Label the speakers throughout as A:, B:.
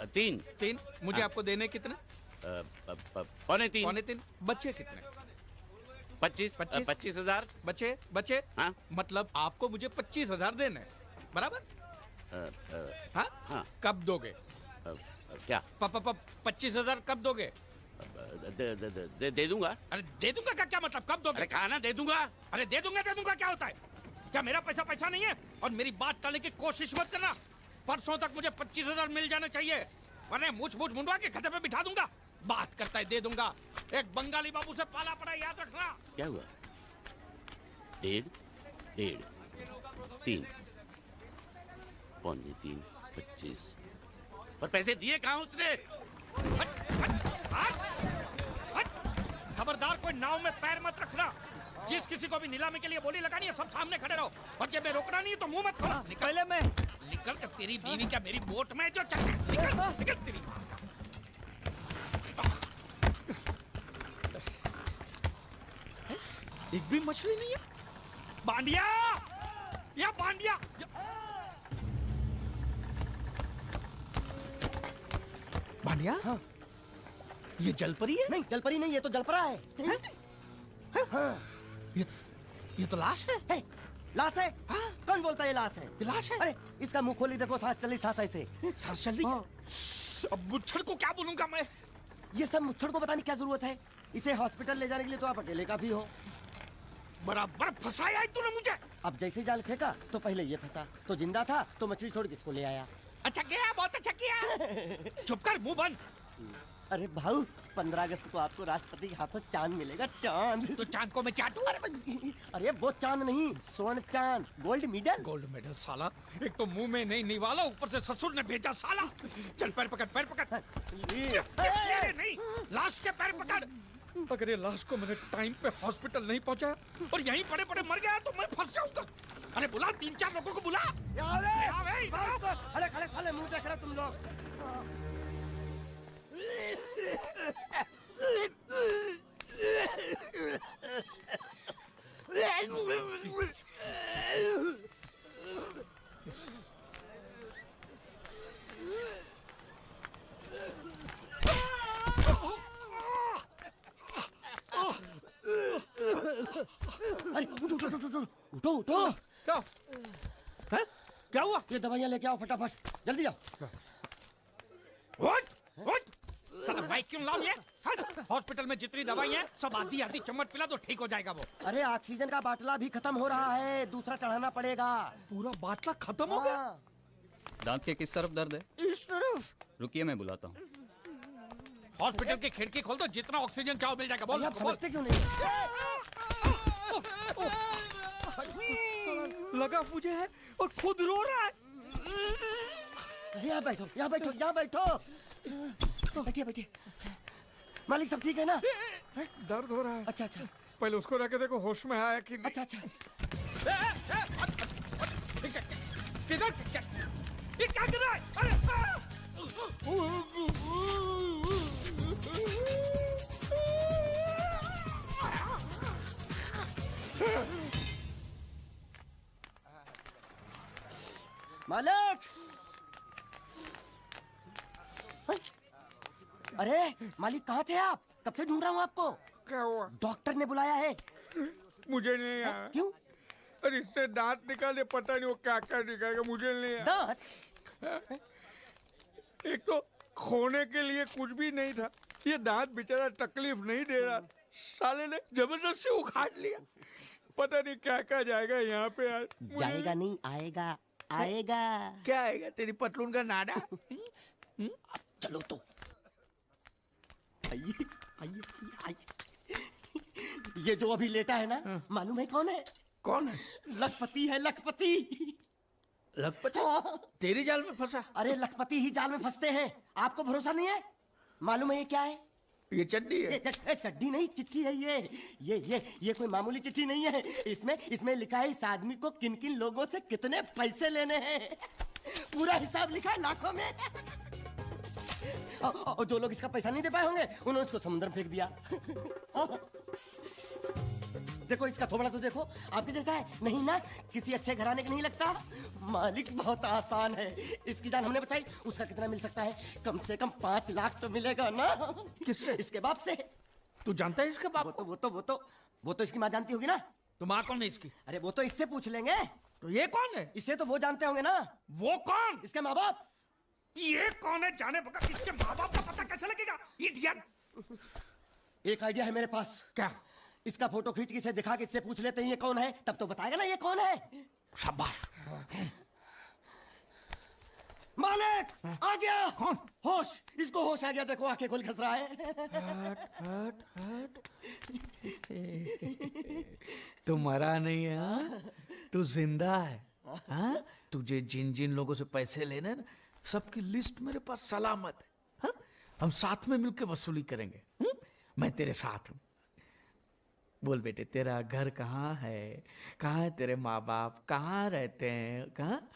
A: 3।
B: 3। मुझे आपको देने कितने?
A: पौने 3।
B: पौने 3। बच्चे कितने?
A: 25,000।
B: बच्चे
A: हाँ।
B: मतलब आपको मुझे 25,000 देने, बराबर? हाँ?
A: हाँ।
B: कब दोगे?
A: क्या?
B: 25,000 कब दोगे?
A: दे दूंगा।
B: अरे दे दूंगा का क्या मतलब, कब दोगे?
A: अरे कहा ना दे दूंगा।
B: अरे दे दूंगा क्या होता है? क्या मेरा पैसा नहीं है? और मेरी बात टालने की कोशिश मत करना। परसों तक मुझे 25,000 मिल जाने चाहिए, वरना मूछ मुंडवा के गधे पे बिठा दूंगा। बात करता है दे दूंगा, एक बंगाली बाबू से पाला पड़ा, याद रखना।
A: क्या हुआ? 1.5, 3, पौने 3, 25। पर पैसे दिए कहाँ उसने?
B: खबरदार, कोई नाव में पैर मत रखना। जिस किसी को भी नीलामी के लिए बोली लगानी है, सब सामने खड़े रहो, और जब मैं रोकना नहीं है तो मुंह मत खोलो।
C: पहले मैं
B: निकल कर, तेरी बीवी क्या मेरी बोट में जो चल, निकल तेरी। एक भी मछली नहीं है। बांडिया, या बांडिया। बांडिया?
C: हाँ।
B: ये जलपरी है?
C: नहीं, जलपरी नहीं, ये तो जलपरा है। हाँ।
B: ये तो लाश है।
C: लाश है?
B: हाँ?
C: कौन बोलता है लाश है?
B: ये लाश है?
C: अरे इसका मुंह खोली देखो, सांस चली, सांस ऐसे।
B: सांस चल रही है। अब मुच्छर को क्या बोलूंगा मैं?
C: ये सब मुच्छर को बताने की क्या जरूरत है? इसे हॉस्पिटल ले जाने के लिए तो आप अकेले काफी हो।
B: बराबर फंसाया है तूने मुझे।
C: अब जैसे जाल फेंका तो पहले ये फंसा, तो जिंदा था तो मछली छोड़ के इसको ले आया।
B: अच्छा किया, बहुत अच्छा किया। चुप कर, मुंह बंद।
C: अरे भाऊ, 15 अगस्त को आपको राष्ट्रपति के हाथों चांद मिलेगा, चांद।
B: तो चांद को मैं चाटू?
C: अरे वो चांद नहीं, स्वर्ण चांद, गोल्ड मेडल।
B: गोल्ड मेडल साला, एक तो मुंह में नहीं निवाला, ऊपर से ससुर ने भेजा साला। चल पैर पकड़, पैर पकड़। ये नहीं, लाश के पैर पकड़। अगर ये लाश को मैंने टाइम पे हॉस्पिटल नहीं पहुंचाया और यहीं पड़े पड़े मर गया तो मैं फंस जाऊंगा। अरे बुला, 3-4 लोगों को बुला।
C: खड़े खड़े साले मुंह देख रहे तुम लोग। अरे उठो उठो।
B: क्या? हैं? क्या हुआ?
C: ये दवाइयाँ लेके आओ फटाफट, जल्दी जाओ।
B: साला बाइक क्यों लाओ ये? हॉस्पिटल में जितनी दवाई है सब आधी आधी चम्मच पिला दो, ठीक हो जाएगा वो।
C: अरे ऑक्सीजन का बाटला भी खत्म हो रहा है, दूसरा चढ़ाना पड़ेगा।
B: पूरा बाटला खत्म हो गया?
D: दांत के किस तरफ दर्द है?
C: इस तरफ।
D: रुकिए, मैं बुलाता हूँ।
B: हॉस्पिटल की खिड़की खोल दो, जितना ऑक्सीजन चाहो मिल जाएगा। बोल।
C: आप समझते क्यों नहीं?
B: लगा मुझे है और खुद रो रहा है।
C: यहाँ बैठो, यहाँ बैठो, यहाँ बैठो। बैठिए बैठिए। मालिक सब ठीक है ना?
B: दर्द हो रहा है।
C: अच्छा अच्छा।
B: पहले उसको रख के देखो होश में आया कि नहीं।
C: अच्छा अच्छा।
B: किधर? ये क्या कर रहा है? अरे
C: मालिक! अरे मालिक, कहाँ थे आप? कब से ढूंढ रहा हूँ आपको।
B: क्या हुआ?
C: डॉक्टर ने बुलाया है।
B: मुझे नहीं आया।
C: क्यों?
B: अरे इससे दांत निकाले, पता नहीं वो क्या क्या निकालेगा, मुझे नहीं आया।
C: दांत?
B: एक तो खोने के लिए कुछ भी नहीं था, ये दांत बेचारा तकलीफ नहीं दे रहा, साले ने जबरदस्ती उखाड़ लिया। पता नहीं क्या क्या जाएगा यहाँ पे यार।
C: जाएगा नहीं, आएगा आएगा।
B: क्या आएगा? तेरी पतलून का नाडा।
C: चलो तो। आइए आइए आइए। ये जो अभी लेटा है ना, मालूम है कौन है?
B: कौन है?
C: लखपति है, लखपति।
B: लखपति? तेरी जाल में फंसा?
C: अरे लखपति ही जाल में फंसते हैं, आपको भरोसा नहीं है? मालूम है ये क्या है?
B: ये चड्डी है।
C: चड्डी नहीं, चिट्ठी है ये कोई मामूली चिट्ठी नहीं है। इसमें लिखा है इस आदमी को किन किन लोगों से कितने पैसे लेने हैं। पूरा हिसाब लिखा है लाखों में। और जो लोग इसका पैसा नहीं दे पाए होंगे उन्होंने इसको समुद्र में फेंक दिया। देखो इसका थोबड़ा तो देखो, आपके जैसा है नहीं ना, किसी अच्छे घराने का नहीं लगता। मालिक बहुत आसान है, इसकी जान हमने बचाई। उसका कितना मिल सकता है? कम से कम 5 लाख तो मिलेगा ना।
B: किससे?
C: इसके बाप से।
B: तू जानता है इसके बाप को?
C: वो तो इसकी माँ जानती होगी ना।
B: तो माँ कौन है इसकी?
C: अरे वो तो इससे पूछ लेंगे।
B: तो ये कौन है?
C: इसे तो वो जानते होंगे ना।
B: वो कौन?
C: इसके माँ बाप।
B: ये कौन है जाने बगैर इसके माँ बाप का पता कैसे लगेगा? इडियट।
C: एक आइडिया है मेरे पास।
B: क्या?
C: इसका फोटो खींच के इसे दिखा के इससे पूछ लेते हैं ये कौन है, तब तो बताएगा ना ये कौन है।
B: शाबाश।
C: मालिक आ गया।
B: कौन?
C: होश, इसको होश आ गया। देखो आंखें खोल खस रहा है।
B: तू मरा नहीं है हाँ? तू जिंदा है हाँ? तुझे जिन जिन लोगों से पैसे लेने ना, सबकी लिस्ट मेरे पास सलामत है हाँ? हम साथ में मिलकर वसूली करेंगे। मैं तेरे साथ हूँ। बोल बेटे, तेरा घर कहाँ है? कहाँ है तेरे माँ बाप? कहाँ रहते हैं? कहाँ?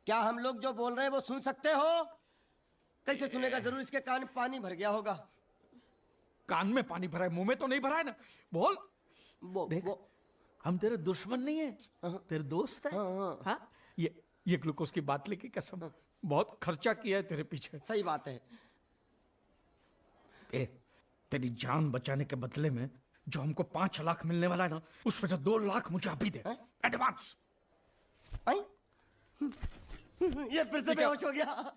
C: क्या हम लोग जो बोल रहे हैं वो सुन सकते हो? कैसे सुनेगा? जरूर इसके कान में पानी भर गया होगा।
B: कान में पानी भरा है, मुंह में तो नहीं भरा है ना। बोल। देख, हम तेरे दुश्मन नहीं है, तेरे दोस्त है हाँ? ये ग्लूकोज की बाटली की कसम, बहुत खर्चा किया है तेरे पीछे।
C: सही बात है।
B: तेरी जान बचाने के बदले में जो हमको 5 लाख मिलने वाला है ना, उसमें से 2 लाख मुझे अभी दे एडवांस।
C: ये फिर से बेहोश हो गया।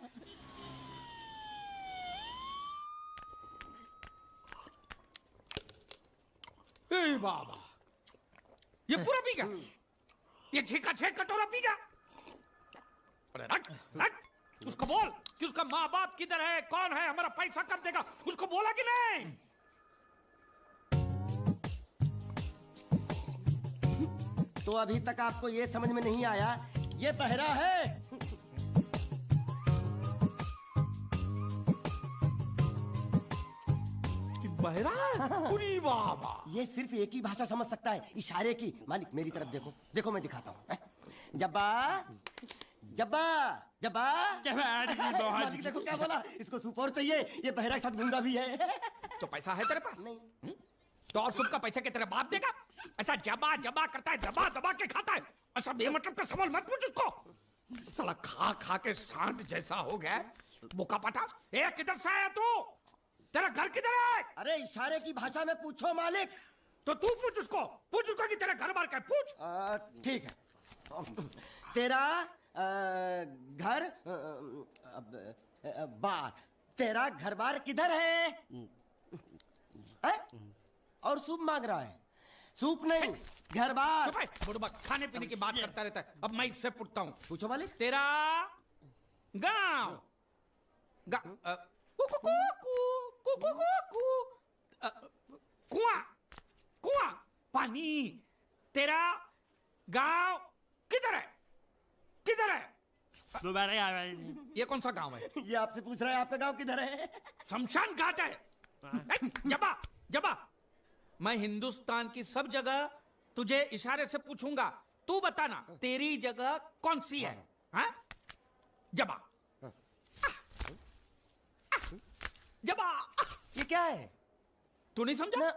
B: ए बाबा, ये पूरा पी गया? ये छेका छेक कटोरा पी गया? अरे रख रख, उसको बोल कि उसका माँ बाप किधर है, कौन है, हमारा पैसा कब देगा, उसको बोला कि नहीं?
C: तो अभी तक आपको ये समझ में नहीं आया ये बहरा है।
B: बहरा? पूरी बाबा,
C: ये सिर्फ एक ही भाषा समझ सकता है, इशारे की। मालिक मेरी तरफ देखो, देखो मैं दिखाता हूँ। जब्बा जब्बा जब्बा। मालिक देखो क्या बोला, इसको सूप और चाहिए। ये बहरा के साथ गूंगा भी है।
B: तो पैसा है तेरे पास?
C: नहीं।
B: तो और सूप का पैसा के तेरे बाप देगा? ऐसा जबा जबा करता है, दबा दबा के खाता है। अच्छा बेमतलब का सवाल मत पूछ उसको। साला खा खा के सांड जैसा हो गया। बोका पाटा, ए किधर से आया तू? तेरा घर किधर है?
C: अरे इशारे की भाषा में पूछो मालिक।
B: तो तू पूछ उसको कि तेरा घर बार क्या है, पूछ।
C: ठीक है। तेरा घर बार, तेरा घर बार किधर है? और सूप मांग रहा है। सूप नहीं, घर बार।
B: चुप है, बुढ़बा खाने पीने की बात करता रहता है। अब मैं इससे पूछता हूँ,
C: पूछो मालिक।
B: तेरा गाँव कुआं कुआं पानी, तेरा गांव किधर है? किधर है? ये कौन सा गांव है?
C: ये आपसे पूछ रहा है आपका गांव किधर है?
B: शमशान घाट है। जबा जबा, मैं हिंदुस्तान की सब जगह तुझे इशारे से पूछूंगा, तू बताना तेरी जगह कौन सी है हाँ? जबा जबा।
C: ये क्या है?
B: तू नहीं समझा?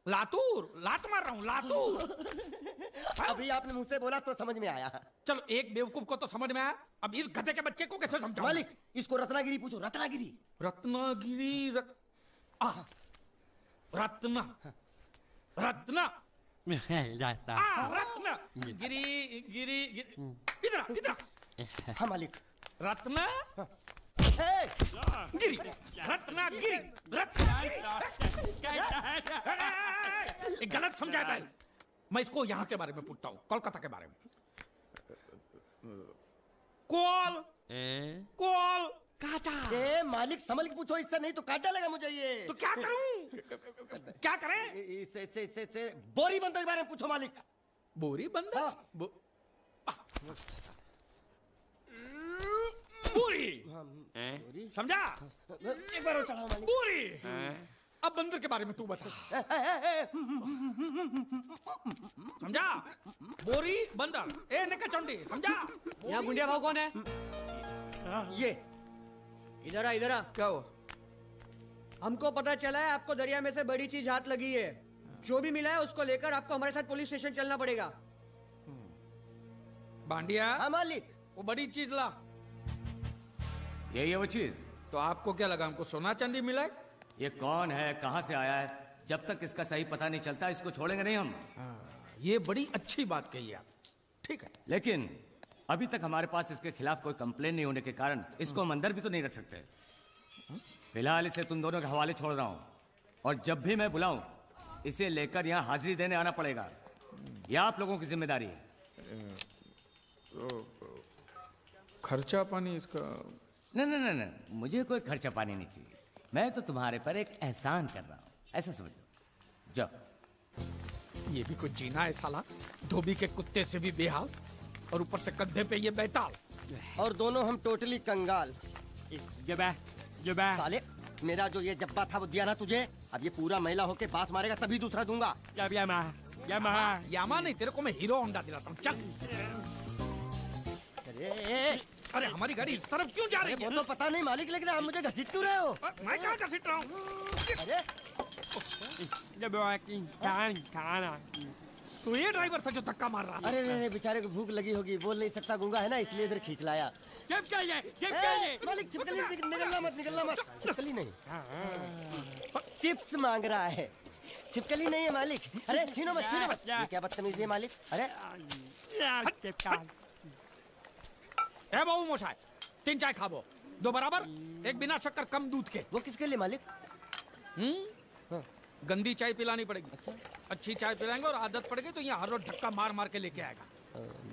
B: लातूर, लात मार रहा हूं, लातूर।
C: अभी आपने मुझसे बोला तो समझ में आया।
B: चलो एक बेवकूफ को तो समझ में आया, अब इस गधे के बच्चे को कैसे समझाऊं?
C: मालिक इसको रत्नागिरी पूछो, रत्नागिरी।
B: रत्नागिरी रत्ना रत्ना रत्ना गिरी गिरी इधर इधर।
C: हाँ मालिक।
B: रत्ना
C: हे!
B: गिरी, रत्नागिरी, रत्नागिरी। गलत समझा है। मैं इसको यहाँ के बारे में पूछता हूँ, कोलकाता के बारे में। कोलकाता।
C: ए मालिक संभल के पूछो, इससे नहीं तो काट डालेगा मुझे ये।
B: तो क्या करूं? क्या करें?
C: इससे बोरी बंदर के बारे में पूछो मालिक।
B: बोरी बंदर?
C: हाँ।
B: पूरी समझा?
C: एक बार और चढ़ाओ मालिक।
B: पूरी। अब बंदर के बारे में तू बता। समझा? बोरी बंदर, ए नकाचंडी, समझा?
E: यहाँ गुंडिया भाव कौन है?
C: ये
E: इधर आ।
B: क्या हुआ?
E: हमको पता चला है आपको दरिया में से बड़ी चीज हाथ लगी है। जो भी मिला है उसको लेकर आपको हमारे साथ पुलिस स्टेशन चलना पड़ेगा।
B: बांडिया,
C: हाँ मालिक।
B: वो बड़ी चीज ला।
F: यही है वो चीज।
B: तो आपको क्या लगा हमको सोना चांदी मिला है?
F: ये कौन है, कहाँ से आया है? जब तक इसका सही पता नहीं चलता इसको छोड़ेंगे नहीं हम।
B: ये बड़ी अच्छी बात कही आप। ठीक है,
F: लेकिन अभी तक हमारे पास इसके खिलाफ कोई कंप्लेन नहीं होने के कारण इसको हम अंदर भी तो नहीं रख सकते। फिलहाल इसे तुम दोनों के हवाले छोड़ रहा हूँ, और जब भी मैं बुलाऊं इसे लेकर यहाँ हाजिरी देने आना पड़ेगा। यह आप लोगों की जिम्मेदारी है।
B: खर्चा पानी इसका?
F: नहीं, मुझे कोई खर्चा पानी नहीं चाहिए। मैं तो तुम्हारे पर एक एहसान कर रहा हूँ, ऐसा समझ लो। जाओ।
B: ये भी कुछ जीना है साला, धोबी के कुत्ते से भी बेहाल, और ऊपर से कंधे पे ये बैताल।
C: और दोनों हम टोटली कंगाल। साले, मेरा जो ये जब्बा था वो दिया ना तुझे, अब ये पूरा महिला होके बास मारेगा तभी दूसरा दूंगा।
B: यामा नहीं, तेरे को मैं हीरो होंडा दिलाता हूँ। चल। अरे हमारी गाड़ी इस तरफ क्यों जा रही है?
C: वो तो पता नहीं मालिक, लेकिन आप मुझे घसीट क्यों रहे हो?
B: मैं कहाँ घसीट रहा हूँ?
C: अरे
B: तो ये ड्राइवर था जो धक्का मार रहा था।
C: अरे बेचारे को भूख लगी होगी, बोल नहीं सकता, गूंगा है ना, इसलिए इधर खींच लाया। मालिक छिपकली निकलना मत। छिपकली नहीं, चिप्स मांग रहा है, छिपकली नहीं है मालिक। अरे छीनो मत। ये क्या बदतमीजी है मालिक? अरे
B: ए बाबू मोशाय, 3 चाय खाबो, 2 बराबर, 1 बिना शक्कर कम दूध के।
C: वो किसके लिए मालिक?
B: गंदी चाय पिलानी पड़ेगी।
C: अच्छा,
B: अच्छी चाय पिलाएंगे और आदत पड़ गई तो यहाँ हर रोज धक्का मार के लेके आएगा।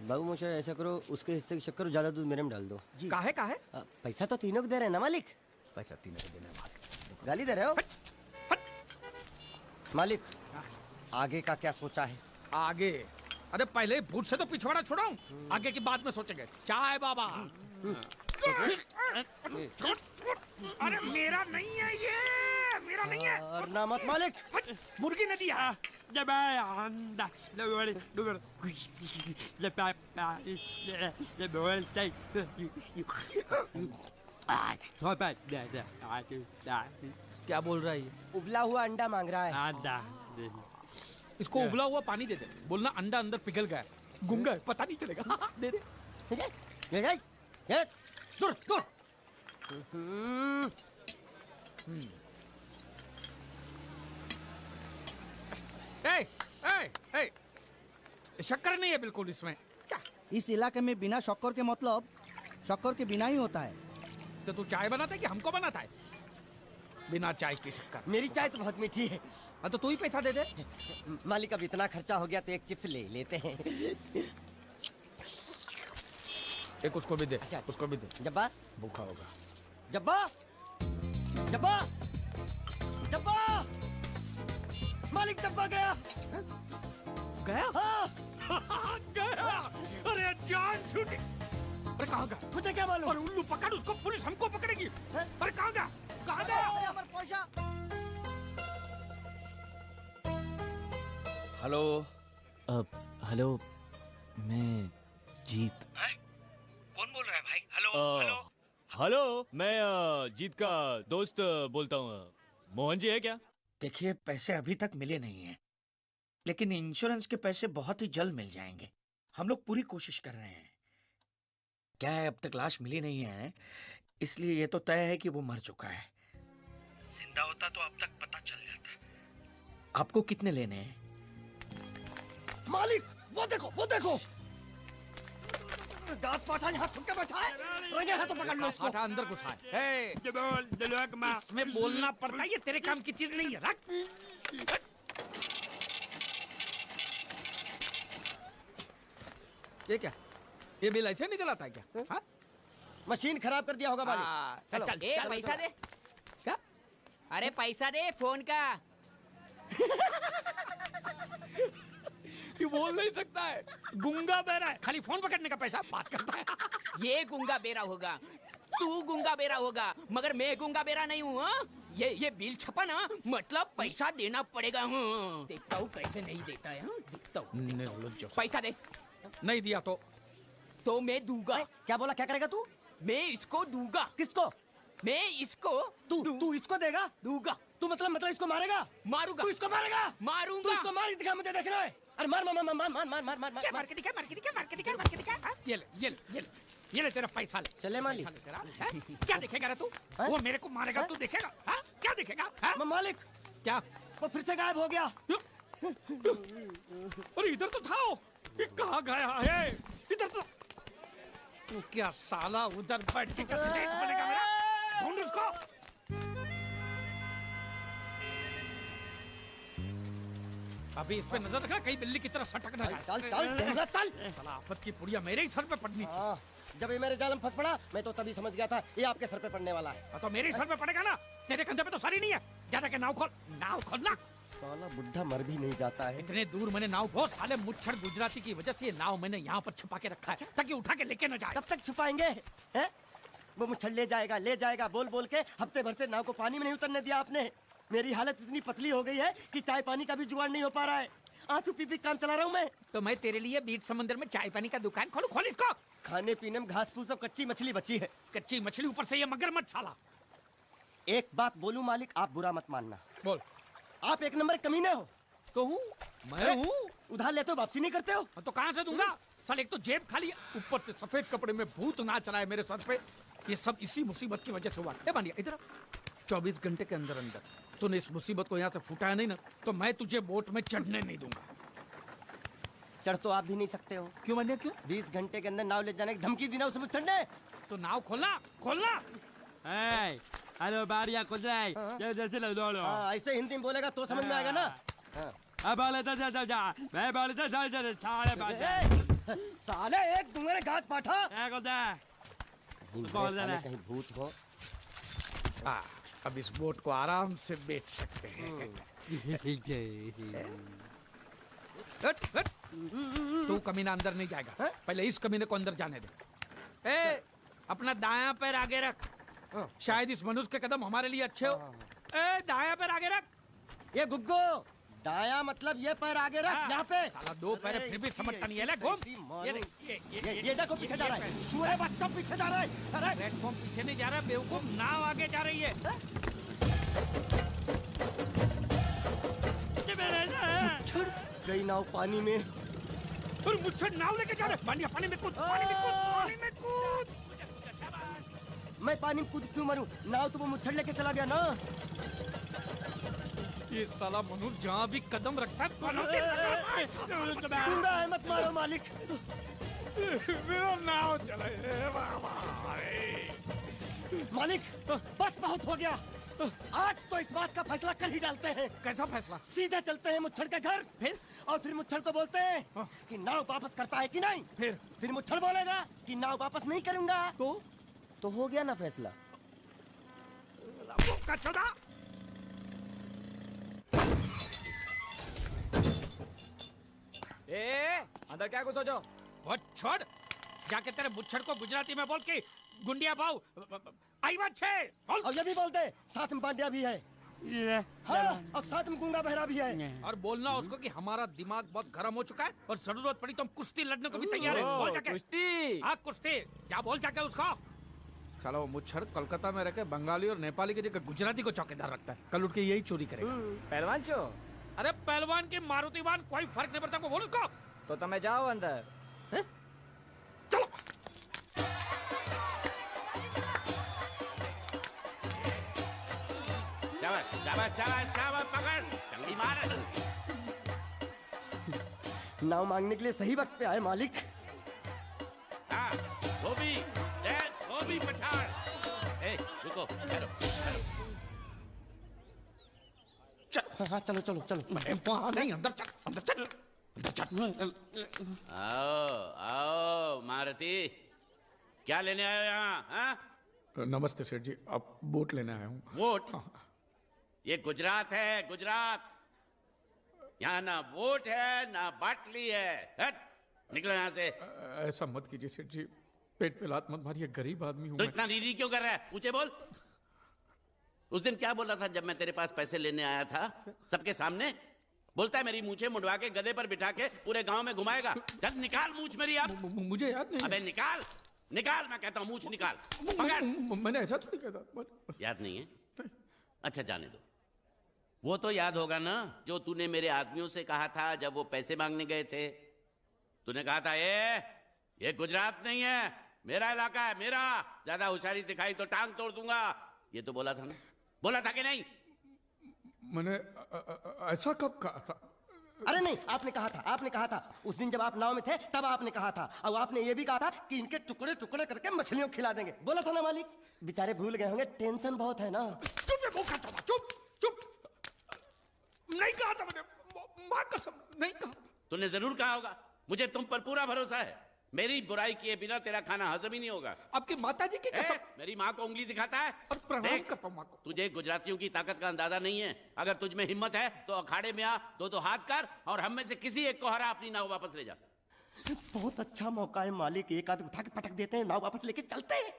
C: बाबू मोशा ऐसा करो, उसके हिस्से की शक्कर ज्यादा दूध मेरे में डाल दो।
B: काहे?
C: पैसा तो तीनों को दे रहे हैं ना मालिक?
F: पैसा तीनों को देना है।
C: गाली दे रहे हो मालिक? आगे का क्या सोचा है?
B: आगे? अरे पहले भूत से तो पिछवाड़ा छुड़ाऊं, आगे की बात में सोचेंगे। चाय बाबा। अरे मेरा नहीं है ये, मेरा नहीं है।
C: और ना मत मालिक।
B: मुर्गी ने दिया। क्या बोल रहा है ये?
C: उबला हुआ अंडा मांग रहा है।
B: इसको उबला हुआ पानी दे दे, बोलना अंडा अंदर पिघल गया, गुंगा है, पता नहीं चलेगा। दे दे।
C: दूर।
B: ए, शक्कर नहीं है बिल्कुल इसमें। क्या?
G: इस इलाके में बिना शक्कर के मतलब शक्कर के बिना ही होता है।
B: तो तू चाय बनाता है कि हमको बनाता है? बिना चाय की शक्कर।
C: मेरी चाय तो बहुत मीठी है।
B: हाँ तो तू ही पैसा दे दे।
C: मालिक अब इतना खर्चा हो गया तो एक चिप्स ले लेते हैं।
B: एक उसको भी दे।
C: अच्छा।
B: उसको भी दे,
C: जब्बा
B: भूखा होगा।
C: जब्बा मालिक, जब्बा गया। हाँ।
B: गया। अरे जान छूटी। अरे कहाँ गया?
C: मुझे क्या मालूम?
B: अरे उल्लू पकड़ उसको, पुलिस हमको पकड़ेगी। अरे कहाँ गया? कहाँ गया?
C: पैसा।
H: हेलो। हेलो, मैं जीत।
I: कौन बोल रहा है भाई? हेलो।
H: हेलो, मैं जीत का दोस्त बोलता हूँ। मोहन जी है क्या?
I: देखिए, पैसे अभी तक मिले नहीं हैं, लेकिन इंश्योरेंस के पैसे बहुत ही जल्द मिल जाएंगे। हम लोग पूरी कोशिश कर रहे हैं। क्या है, अब तक लाश मिली नहीं है, इसलिए ये तो तय है कि वो मर चुका है। जिंदा होता तो अब तक पता चल जाता। आपको कितने लेने हैं?
C: मालिक वो देखो दांत पाठा यहाँ छुप के बैठा है। रंगे हाथों पकड़ लो उसको।
B: पाठा अंदर घुसा है। इसमें बोलना पड़ता है, ये तेरे काम की चीज नहीं है। रख। ये क्या? ये बिल ऐसे निकल आता है क्या? हाँ?
C: मशीन खराब कर दिया होगा मालिक।
B: चल चल,
J: ए, पैसा दे।
B: क्या?
J: अरे पैसा दे फोन का।
B: ये बोल नहीं सकता है, गुंगा बहरा है, खाली फोन पकड़ने का पैसा बात करता है।
J: ये गुंगा बेरा होगा, तू गुंगा बेरा होगा, मगर मैं गुंगा बेरा नहीं हूँ। हाँ? ये बिल छपा ना, मतलब पैसा देना पड़ेगा। हाँ? देखता हूँ कैसे नहीं देता है। हाँ? देखता हूँ। पैसा दे।
B: नहीं दिया
J: तो मैं दूंगा।
C: क्या बोला? क्या करेगा तू?
J: मैं इसको दूंगा।
C: किसको?
J: मैं इसको
C: तू इसको देगा?
J: दूंगा।
C: तू मतलब इसको मारेगा?
J: मारूंगा।
C: तू इसको मारेगा?
J: मारूंगा।
C: तू इसको मार के दिखा, मुझे देखना है। अरे मार मार मार मार मार मार मार मार मार
B: क्या मार के दिखा, मार के दिखा, मार के दिखा, मार के दिखा। हाँ? ये ले, ये ले, ये ले, ये ले तेरा पैसा ले।
C: चले मालिक।
B: पैसा ले तेरा, हैं? क्या देखेगा रे तू? वो मेरे को मारेगा, तू देखेगा? हाँ? क्या देखेगा? हाँ?
C: मालिक,
B: क्या?
C: वो फिर से गायब हो गया।
B: अरे इधर तो था वो। ये कहाँ गया है? इधर तो। तू क्या साला उधर बैठ के क्या सेठ बनेगा मेरा? ढूंढ उसको। अभी इस पे नजर रखना, कहीं बिल्ली की तरह सटक ना जाए।
C: चल चल ढूंढना, चल।
B: साला आफत की पुड़िया मेरे ही सर पे पड़नी थी।
C: हाँ, जब ये मेरे जाल में फंस पड़ा, मैं तो तभी समझ गया था ये आपके सर पे पड़ने वाला है।
B: तो मेरे ही सर पे पड़ेगा ना, तेरे कंधे पे तो सर ही नहीं है। जाने के नाव खोल, नाव खोलना।
C: साला बुढ़ा मर भी नहीं जाता है।
B: इतने दूर मैंने नाव, बहुत साले मुच्छड़ गुजराती की वजह से ये नाव मैंने यहाँ पर छुपा के रखा है, ताकि उठा के लेके न जाए।
C: कब तक छुपाएंगे हैं? वो मुच्छड़ ले जाएगा बोल बोल के हफ्ते भर से नाव को पानी में नहीं उतरने दिया आपने। मेरी हालत इतनी पतली हो गई है कि चाय पानी का भी जुगाड़ नहीं हो पा रहा है। आंसू पी पी काम चला रहा हूँ मैं।
B: तो मैं तेरे लिए बीच समंदर में चाय पानी का दुकान खोलूं? खोल इसको।
C: खाने पीने में घास फूस सब कच्ची मछली बची है।
B: कच्ची मछली, ऊपर से ये मगरमच्छ साला।
C: एक बात बोलूं मालिक, आप बुरा मत मानना।
B: बोल।
C: आप एक नंबर कमीने हो।
B: तो हूँ, मैं हूँ।
C: उधार लेते हो, वापसी नहीं करते हो।
B: तो कहाँ से दूंगा? साल एक तो जेब खाली, ऊपर से सफेद कपड़े में भूत नाच रहा है मेरे सर पे। ये सब इसी मुसीबत की वजह से हुआ। ए बांडिया इधर 24 घंटे के अंदर अंदर तूने इस मुसीबत को यहाँ से फुटाया नहीं ना, तो मैं तुझे बोट में चढ़ने नहीं दूंगा।
C: चढ़ तो आप भी नहीं सकते हो।
B: क्यों मान्या, क्यों?
C: 20 घंटे के अंदर नाव ले जाने की धमकी दी ना उसमें चढ़ने।
B: तो नाव खोलना, खोलना।
K: हेलो बारिया खुल जाए, जैसे लो लो।
C: ऐसे हिंदी में बोलेगा तो समझ में आएगा ना।
K: अब बोले तो जा जा, मैं बोले तो जा जा, साले बात।
C: साले एक दूंगे घाट पाठा।
K: कहीं
C: भूत हो।
B: अब इस बोट को आराम से बेच सकते हैं। तू कमीना अंदर नहीं जाएगा, पहले इस कमीने को अंदर जाने दे। ए, अपना दायां पैर आगे रख। शायद इस मनुष्य के कदम हमारे लिए अच्छे हो। ए, दायां पैर आगे रख।
C: ये गुग्गो, दायां मतलब ये पैर आगे रख। यहाँ पे
B: साला दो पैर फिर भी समझता नहीं है। ले घूम।
C: ये देखो पीछे जा रहा है। सूरे बच्चा पीछे जा रहा है। अरे
B: प्लेटफॉर्म पीछे नहीं जा रहा, बेवकूफ, नाव आगे जा रही है।
C: गई नाव पानी में।
B: और मुझे नाव लेके जा रहा है। बांडिया पानी में कूद, पानी में कूद, पानी में कूद।
C: मैं पानी में कूद क्यों मरूं? नाव तो वो मुच्छड़ लेके चला गया ना।
B: ये साला मनुष्य जहाँ भी कदम रखता है पनौती लगाता है।
C: गुंडा है, मत मारो मालिक।
B: मेरा नाव चला है।
C: मालिक बस बहुत हो गया। आज तो इस बात का फैसला कर ही डालते हैं।
B: कैसा फैसला?
C: सीधे चलते हैं मुच्छड़ के घर। फिर मुच्छड़ को बोलते हैं कि नाव वापस करता है कि नहीं। फिर मुच्छड़ बोलेगा कि नाव वापस नहीं करूंगा। तो हो गया ना फैसला।
E: अंदर क्या घुसो जो?
B: छोड़, जाके तेरे मुच्छड़ को गुजराती में बोल के गुंडिया भाव आई बात छे।
C: और ये भी बोलते साथ में पांड्या भी है। हाँ, और साथ में गूंगा बहरा भी है।
B: और बोलना उसको कि हमारा दिमाग बहुत गर्म हो चुका है और जरूरत पड़ी तो हम कुश्ती लड़ने को भी तैयार है। बोल जाके।
E: कुश्ती?
B: हाँ कुश्ती, जा बोल जाके उसको। चलो वो मुच्छड़ कोलकाता में रखे बंगाली और नेपाली की जगह गुजराती को चौकीदार रखता है। कल उठ के यही चोरी करेगा।
E: पहलवान छो?
B: अरे पहलवान की मारुतिवान कोई फर्क नहीं पड़ता। बोल उसको।
E: तो तुम्हें जाओ अंदर।
B: चलो। शाबाश पकड़, जल्दी मार।
C: नाव मांगने के लिए सही वक्त पे आए मालिक।
A: हाँ, वो भी पछाड़। ए, रुको, चलो।
C: हाँ चलो चलो चलो।
B: वहाँ नहीं, अंदर चल, अंदर चल, अंदर चल।
A: आओ मारुति, क्या लेने आए हो यहाँ? हाँ?
B: नमस्ते सेठ जी, आप बोट लेने आया हूँ।
A: वोट? ये गुजरात है, गुजरात। यहाँ ना वोट है ना बाटली है। हट, निकलो यहाँ से।
B: ऐसा मत कीजिए सेठ जी, पेट पे लात मत मारिए, गरीब आदमी हूँ।
A: तो इतना रीरी क्यों कर रहा है? पूछे बोल। उस दिन क्या बोला था जब मैं तेरे पास पैसे लेने आया था सबके सामने? बोलता है मेरी मूछें मुंडवा के गधे पर बिठा के पूरे गांव में घुमाएगा। चल निकाल मूछ मेरी अब।
B: मुझे याद नहीं।
A: अबे निकाल, निकाल, मैं कहता हूँ मूछ निकाल। पकड़।
B: मैंने ऐसा थोड़ी कहता।
A: याद नहीं है? अच्छा जाने दो। वो तो याद होगा ना जो तूने मेरे आदमियों से कहा था जब वो पैसे मांगने गए थे। तूने कहा था ये गुजरात नहीं है, मेरा इलाका है, मेरा, ज्यादा होशियारी दिखाई तो टांग तोड़ दूंगा। ये तो बोला था ना, बोला था कि नहीं?
B: मैंने ऐसा कब कहा था?
C: अरे नहीं, आपने कहा था उस दिन जब आप नाव में थे तब आपने कहा था। और आपने ये भी कहा था कि इनके टुकड़े टुकड़े करके मछलियों खिला देंगे। बोला था ना मालिक? बेचारे भूल गए होंगे, टेंशन बहुत है ना।
B: चुप है, भूखा था, चुप चुप। नहीं कहा था मैंने, मां कसम नहीं कहा।
A: तूने जरूर कहा होगा, मुझे तुम पर पूरा भरोसा है। मेरी बुराई किए बिना तेरा खाना हजम ही नहीं होगा।
B: आपकी माताजी की कसम।
A: मेरी माँ को उंगली दिखाता है
B: और प्रणाम करता हूं माँ को।
A: तुझे गुजरातियों की ताकत का अंदाजा नहीं है। अगर तुझ में हिम्मत है तो अखाड़े में आ, दो हाथ कर और हम में से किसी एक को हरा, अपनी नाव वापस ले जा।
C: बहुत अच्छा मौका है मालिक, एक आध उठा के पटक देते हैं, नाव वापस लेके चलते हैं।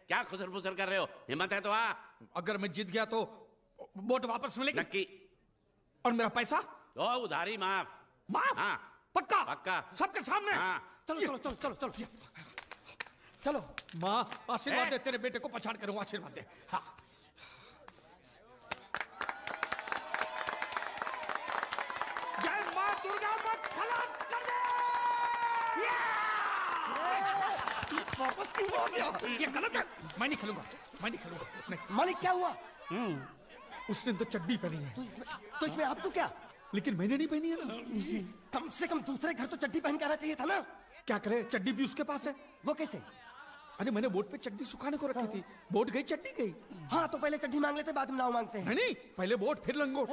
A: क्या खुसर फुसर कर रहे हो? हिम्मत है तो आ।
B: अगर मैं जीत गया तो बोट वापस मिलेगी?
A: नक्की।
B: और मेरा पैसा?
A: तो उधारी माफ।
B: माफ?
A: हाँ
B: पक्का?
A: पक्का।
B: सबके सामने?
A: हाँ।
C: चलो चलो चलो चलो चलो चलो।
B: माँ आशीर्वाद दे, तेरे बेटे को पछाड़ करूँ, आशीर्वाद दे। हाँ। जय माँ दुर्गा, मत खलास कर दे।
C: वापस क्यों हो गया?
B: ये गलत है, मैं नहीं खेलूंगा, मैं नहीं खेलूंगा। नहीं।
C: मालिक क्या हुआ?
B: उसने तो चड्डी पहनी है।
C: तो इसमें आपको क्या?
B: लेकिन मैंने नहीं पहनी है ना।
C: कम से कम दूसरे घर तो चड्डी पहन के आना चाहिए था ना।
B: क्या करे, चड्डी भी उसके पास है।
C: वो कैसे?
B: अरे मैंने बोट पे चड्डी सुखाने को रखी थी, बोट गई चड्डी गई।
C: हाँ तो पहले चड्डी मांग लेते, बाद में नाव मांगते हैं।
B: नहीं, पहले बोट फिर लंगोट।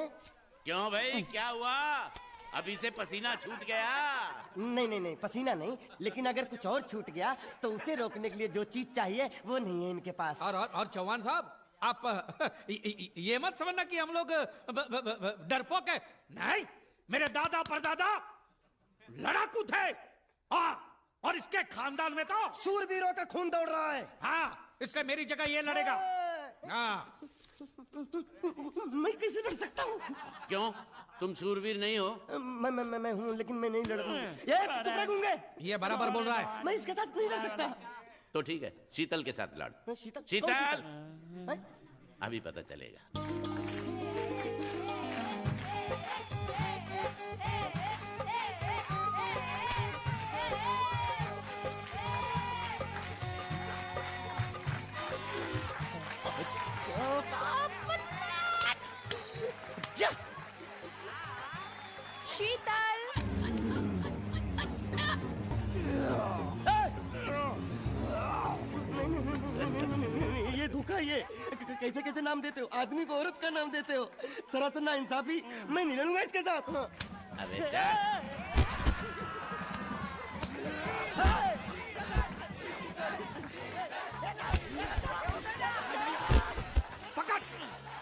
A: क्यों भाई, क्या हुआ? अभी से पसीना छूट गया?
C: नहीं, पसीना नहीं, लेकिन अगर कुछ और छूट गया तो उसे रोकने के लिए जो चीज चाहिए वो नहीं है इनके पास।
B: और चौहान साहब, आप ये मत समझना कि हम लोग डरपोक है। नहीं, मेरे दादा परदादा लड़ाकू थे। और इसके खानदान में तो
C: शूरवीरों का खून दौड़ रहा है।
B: हाँ, इसलिए मेरी जगह ये लड़ेगा। हाँ।
C: मैं कैसे लड़ सकता हूँ?
A: क्यों, तुम शूरवीर नहीं हो?
C: मैं हूँ, लेकिन मैं नहीं लड़ रहा हूँ। ये चुप रखूंगे।
B: ये बराबर बोल रहा है।
C: मैं इसके साथ नहीं लड़ सकता।
A: तो ठीक है, शीतल के साथ लड़।
C: शीतल?
A: शीतल, अभी पता चलेगा।
L: शीतल,
C: ये धोखा। ये कैसे कैसे नाम देते हो? आदमी को औरत का नाम देते हो। सरासर ना इंसाफी। मैं नहीं लड़ूंगा इसके साथ।
A: अबे जा।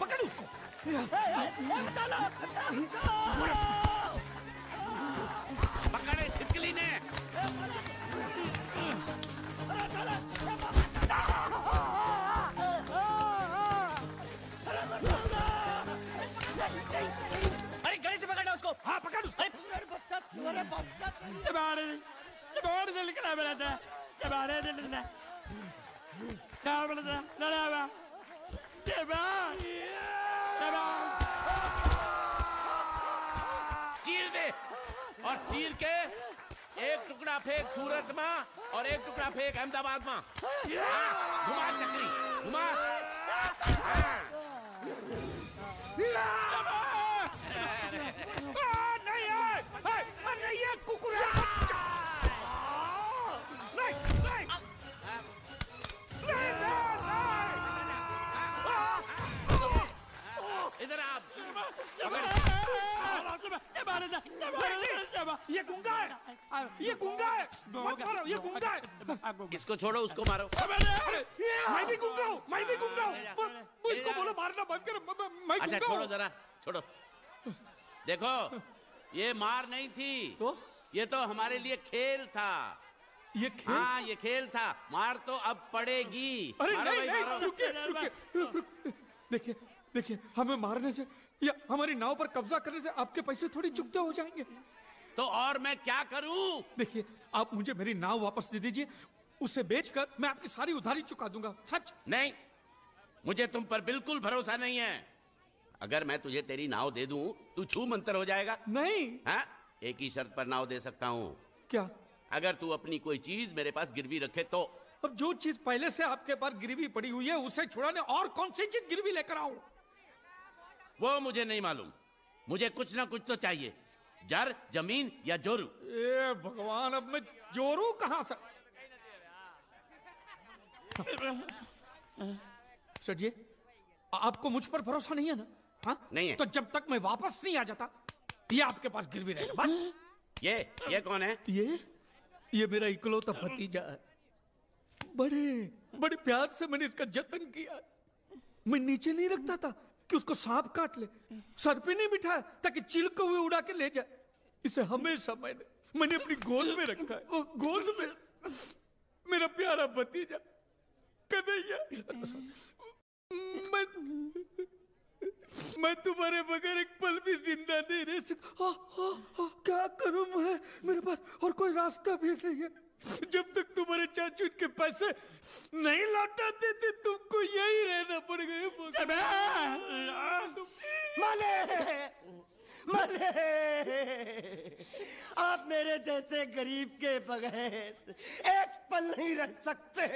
B: पकड़ उसको।
A: पकड़े छिपकली ने।
F: अरे गले से पकड़ना उसको।
B: हाँ पकड़ उसको।
A: चीर दे और चीर के एक टुकड़ा फेंक सूरत में और एक टुकड़ा फेंक अहमदाबाद में। घुमा चक्री, घुमा।
B: नहीं ये कुकुर है।
A: इधर आप।
B: ये गुंगा है, ये गुंगा है। मत मारो, ये गुंगा है।
A: इसको छोड़ो, उसको मारो।
B: मैं भी गुंगा हूँ, मैं भी गुंगा हूँ। इसको बोलो मारना बंद कर। मैं
A: अच्छा
B: गुंगा
A: छोड़ो
B: हूँ।
A: जरा, छोड़ो। देखो, ये मार नहीं थी, ये तो हमारे लिए खेल था।
B: ये खेल?
A: हाँ, ये खेल था। मार तो अब पड़ेगी।
B: अरे
A: मारो
B: नहीं,
A: भाई, मारो।
B: रुकिए। देखिए, हमें मारने से या हमारी नाव पर कब्जा करने से आपके पैसे थोड़ी चुकते हो जाएंगे।
A: तो और मैं क्या करूं?
B: देखिए, आप मुझे मेरी नाव वापस दे दीजिए, उसे बेचकर मैं आपकी सारी उधारी चुका दूंगा। सच?
A: नहीं, मुझे तुम पर बिल्कुल भरोसा नहीं है। अगर मैं तुझे तेरी नाव दे दूं, तू छू मंतर हो जाएगा।
B: नहीं।
A: हाँ, एक ही शर्त पर नाव दे सकता हूँ।
B: क्या?
A: अगर तू अपनी कोई चीज मेरे पास गिरवी रखे तो।
B: अब जो चीज पहले से आपके पास गिरवी पड़ी हुई है उसे छुड़ाने और कौन सी चीज गिरवी लेकर आऊं?
A: वो मुझे नहीं मालूम। मुझे कुछ ना कुछ तो चाहिए, जर, जमीन या जोरू।
B: ए भगवान, अब मैं जोरू कहां से? सर जी, आपको मुझ पर भरोसा नहीं है ना? हाँ?
A: नहीं है।
B: तो जब तक मैं वापस नहीं आ जाता, ये आपके पास गिरवी रहेगा बस।
A: ये कौन है?
B: ये मेरा इकलौता भतीजा है। बड़े प्यार से मैंने इसका जतन किया। मैं नीचे नहीं रखता था कि उसको सांप काट ले, सर पे नहीं बिठाया ताकि चिल को हुए उड़ा के ले जाए। इसे हमेशा मैंने अपनी गोद में रखा है। गोद में मेरा प्यारा भतीजा कन्हैया। मैं तुम्हारे बगैर एक पल भी जिंदा नहीं रह सकता। क्या करूं मैं? मेरे पास और कोई रास्ता भी नहीं है। जब तक तुम्हारे चाचू इनके पैसे नहीं लौटा देते, तुमको यही रहना पड़ेगा।
C: माले, आप मेरे जैसे गरीब के बगैर एक पल नहीं रह सकते।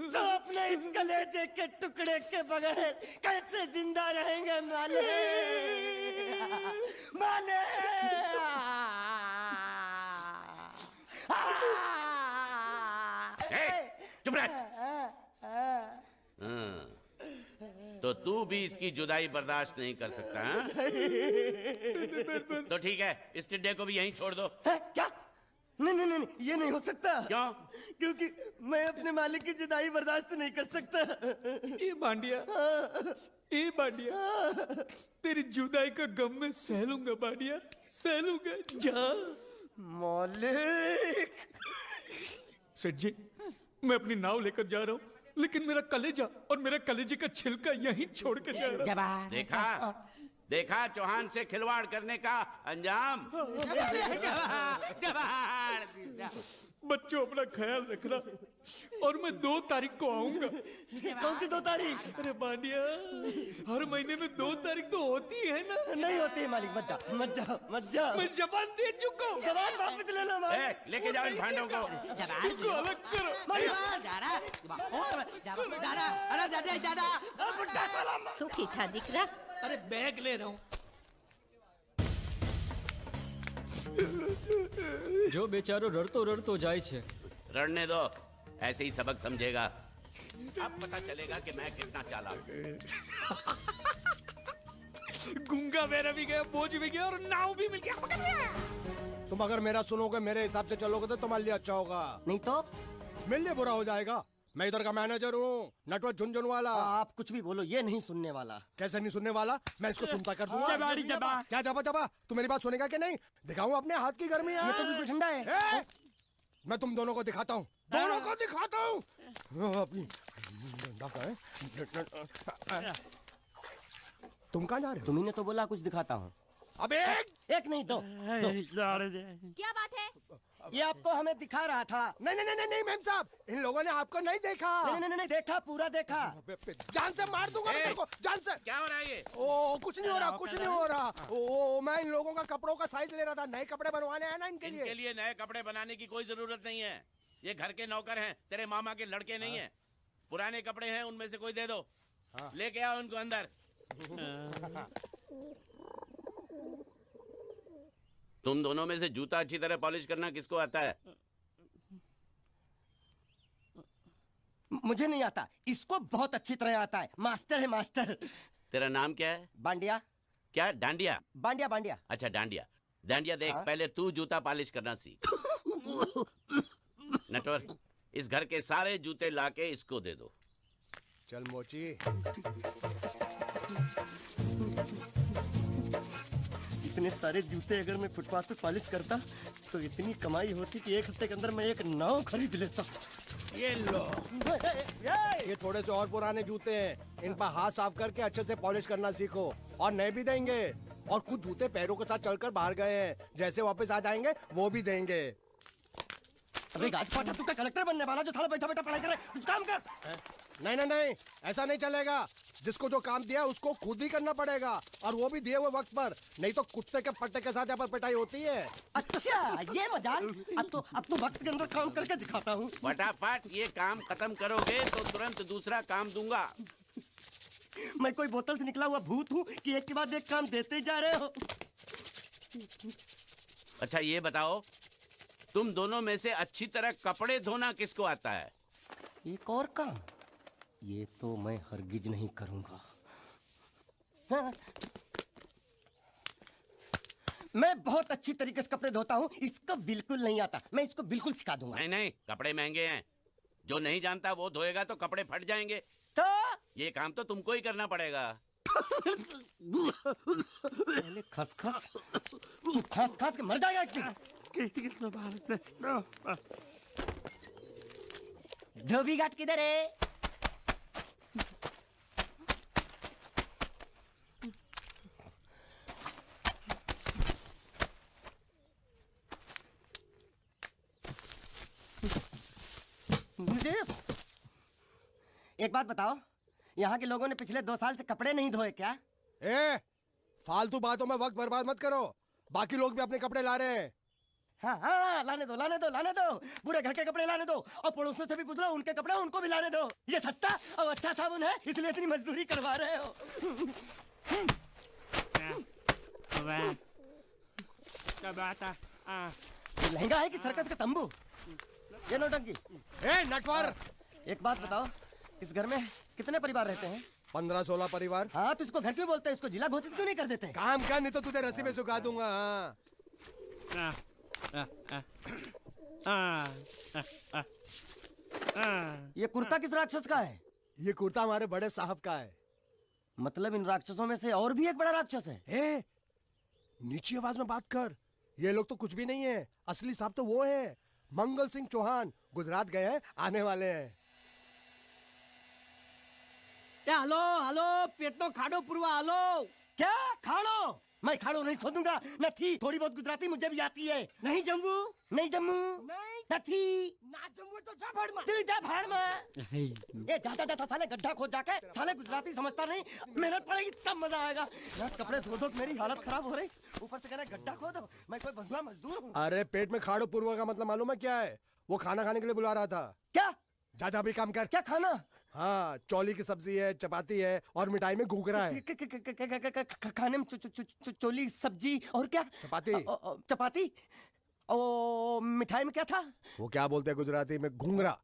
C: तो अपने इस कलेजे के टुकड़े के बगैर कैसे जिंदा रहेंगे माले? माले,
A: चुप रह। तो तू भी इसकी जुदाई बर्दाश्त नहीं कर सकता, हाँ? तो ठीक है, इस टिड्डे को भी यहीं छोड़ दो।
C: क्या? नहीं, ये नहीं हो सकता।
A: क्यों?
C: क्योंकि मैं अपने मालिक की जुदाई बर्दाश्त नहीं कर सकता।
B: ये बांडिया, तेरी जुदाई का गम मैं सह लूंगा बांडिया, सह लूंगा। जा
C: मालिक।
B: सेठ जी, मैं अपनी नाव लेकर जा रहा हूँ, लेकिन मेरा कलेजा और मेरे कलेजे का छिलका यहीं छोड़ के जा रहा हूँ।
A: देखा चौहान से खिलवाड़ करने का अंजाम।
B: बच्चों, अपना ख्याल रखना और मैं 2 तारीख को आऊंगा।
C: कौन सी 2 तारीख?
B: अरे बांडिया, हर महीने में 2 तारीख तो होती है ना?
C: नहीं होती है मालिक, मत जा।
B: मैं जबान दे चुका हूँ।
C: जबान वापस ले लो मालिक।
A: लेके जाओ इन भांडों को।
B: इनको अलग करो।
L: सुखी था दिखरा।
B: अरे बैग ले रहा हूँ।
H: जो बेचारो रड़तो જાય છે।
A: रड़ने दो, ऐसे ही सबक समझेगा। अब पता चलेगा कि मैं कितना चालाक हूँ।
B: गुंगा बेरा भी गया, बोझ भी गया और नाव भी मिल गया।
M: तुम अगर मेरा सुनोगे, मेरे हिसाब से चलोगे तो तुम्हारे लिए अच्छा होगा,
C: नहीं तो
M: मेरे लिए बुरा हो जाएगा। मैं इधर का मैनेजर हूँ, नटवर झुनझुन वाला।
C: आप कुछ भी बोलो, ये नहीं सुनने वाला।
M: कैसे नहीं सुनने वाला? मैं इसको सुनता कर दूंगा। क्या जबा? तू मेरी बात सुनेगा कि नहीं? दिखाऊं अपने हाथ की गर्मी?
C: ये तो बिल्कुल ठंडा है।
M: मैं तुम दोनों को दिखाता हूँ, अपनी। तुम कहाँ जा रहे हो?
C: तुम्ही ने तो बोला कुछ दिखाता हूँ।
M: अब
C: एक नहीं, दो।
L: क्या बात है?
C: ये आपको हमें दिखा रहा था।
M: नहीं मैम साहब, इन लोगों ने आपको नहीं देखा।
C: नहीं देखा, पूरा देखा।
M: जान से मार दूंगा मैं तेरे को, जान से।
A: क्या हो रहा है ये?
M: ओ कुछ नहीं हो रहा। ओ मैं इन लोगों का कपड़ों का साइज ले रहा था, नए कपड़े बनवाने हैं ना इनके लिए।
A: इनके लिए नए कपड़े बनाने की कोई जरूरत नहीं है। ये घर के नौकर हैं, तेरे मामा के लड़के नहीं हैं। पुराने कपड़े हैं, उनमें से कोई दे दो। लेके आओ उनको अंदर। तुम दोनों में से जूता अच्छी तरह पॉलिश करना किसको आता है?
C: मुझे नहीं आता, इसको बहुत अच्छी तरह आता है। मास्टर है, मास्टर।
A: तेरा नाम क्या है?
C: बांडिया।
A: क्या? डांडिया?
C: बांडिया।
A: अच्छा डांडिया देख। पहले तू जूता पॉलिश करना सीख। नटवर, इस घर के सारे जूते लाके इसको दे दो।
M: चल मोची।
C: इतने सारे जूते अगर मैं फुटपाथ पे पॉलिश करता तो इतनी कमाई होती कि 1 हफ्ते के अंदर मैं एक नाव खरीद लेता।
M: ये लो, ये थोड़े से और पुराने जूते हैं, इन पर हाथ साफ करके अच्छे से पॉलिश करना सीखो। और नए भी देंगे, और कुछ जूते पैरों के साथ चलकर बाहर गए हैं, जैसे वापस आ जाएंगे वो भी देंगे।
C: अबे गाजपाटा, तू क्या कलेक्टर बनने वाला जो साला बैठा बैठा पढ़ाई करे? कुछ काम कर।
M: नहीं नहीं नहीं, ऐसा नहीं चलेगा। जिसको जो काम दिया उसको खुद ही करना पड़ेगा, और वो भी दिए हुए वक्त पर, नहीं तो कुत्ते के पट्टे के साथ यहाँ पर पिटाई होती है।
C: अच्छा, ये मजाक। अब तो वक्त के अंदर काम करके दिखाता हूँ।
A: फटाफट ये काम खत्म करोगे तो तुरंत दूसरा काम दूंगा।
C: मैं कोई बोतल से निकला हुआ भूत हूँ कि एक के बाद एक काम देते जा रहे हो?
A: अच्छा ये बताओ, तुम दोनों में से अच्छी तरह कपड़े धोना किसको आता है?
C: एक और काम? ये तो मैं हरगिज नहीं करूंगा। हाँ। मैं बहुत अच्छी तरीके से कपड़े धोता हूँ, इसको बिल्कुल नहीं आता। मैं इसको बिल्कुल सिखा दूंगा।
A: नहीं नहीं, कपड़े महंगे हैं। जो नहीं जानता वो धोएगा तो कपड़े फट जाएंगे।
C: तो
A: ये काम तो तुमको ही करना पड़ेगा।
C: खसखस, तू खस खस के मर जाएगा एक दिन। धोबी घाट किधर है? मुझे एक बात बताओ, यहाँ के लोगों ने पिछले 2 साल से कपड़े नहीं धोए क्या?
M: फालतू बातों में वक्त बर्बाद मत करो। बाकी लोग भी अपने कपड़े ला रहे हैं।
C: हाँ हाँ, लाने दो लाने दो लाने दो। पूरे घर के कपड़े लाने दो, और पड़ोसियों से भी पूछ लो, उनके कपड़े उनको भी लाने दो। ये सस्ता और अच्छा साबुन है, इसलिए इतनी मजदूरी करवा रहे हो। ये लहंगा है कि सर्कस का तंबू? ये नौटंकी।
M: नटवर,
C: एक बात बताओ, इस घर में कितने परिवार रहते हैं?
M: 15-16 परिवार।
C: हाँ, तो इसको घर क्यों बोलते हैं? इसको जिला घोषित क्यों नहीं कर देते?
M: काम कर, नहीं तो तुझे रस्सी में सुखा दूंगा।
C: ये कुर्ता किस राक्षस का है?
M: ये कुर्ता हमारे बड़े साहब का है।
C: मतलब इन राक्षसों में से और भी एक बड़ा राक्षस है?
M: नीची आवाज में बात कर। ये लोग तो कुछ भी नहीं है, असली साहब तो वो है मंगल सिंह चौहान। गुजरात गए हैं, आने वाले हैं।
C: हेलो हेलो, पेटनो खाड़ो पुरवा। हेलो, क्या खाड़ो? मैं खाड़ो नहीं खोदूंगा। न थी, थोड़ी बहुत गुजराती मुझे भी आती है। नहीं जम्मू, नहीं जम्मू, न थी ना जम्मू तो जा भाड़ में। तू जा भाड़ में। ये जाता जाता साले गड्ढा खोद जाके, साले गुजराती समझता नहीं। मेहनत पड़ेगी तब मजा आएगा। यार कपड़े धो धो मेरी हालत खराब हो रही, ऊपर से कह रहे गड्ढा खोदो। मैं कोई बंधुआ मजदूर हूँ?
M: अरे पेट में खाड़ो पुरवा का मतलब मालूम है क्या है? वो खाना खाने के लिए बुला रहा था।
C: क्या?
M: जा भी काम कर।
C: क्या खाना?
M: हाँ, चौली की सब्जी है, चपाती है, और मिठाई में घूघरा है।
C: खाने में चोली सब्जी और क्या?
M: चपाती।
C: चपाती। ओ, मिठाई में क्या था?
M: वो क्या बोलते हैं गुजराती में? घूंघरा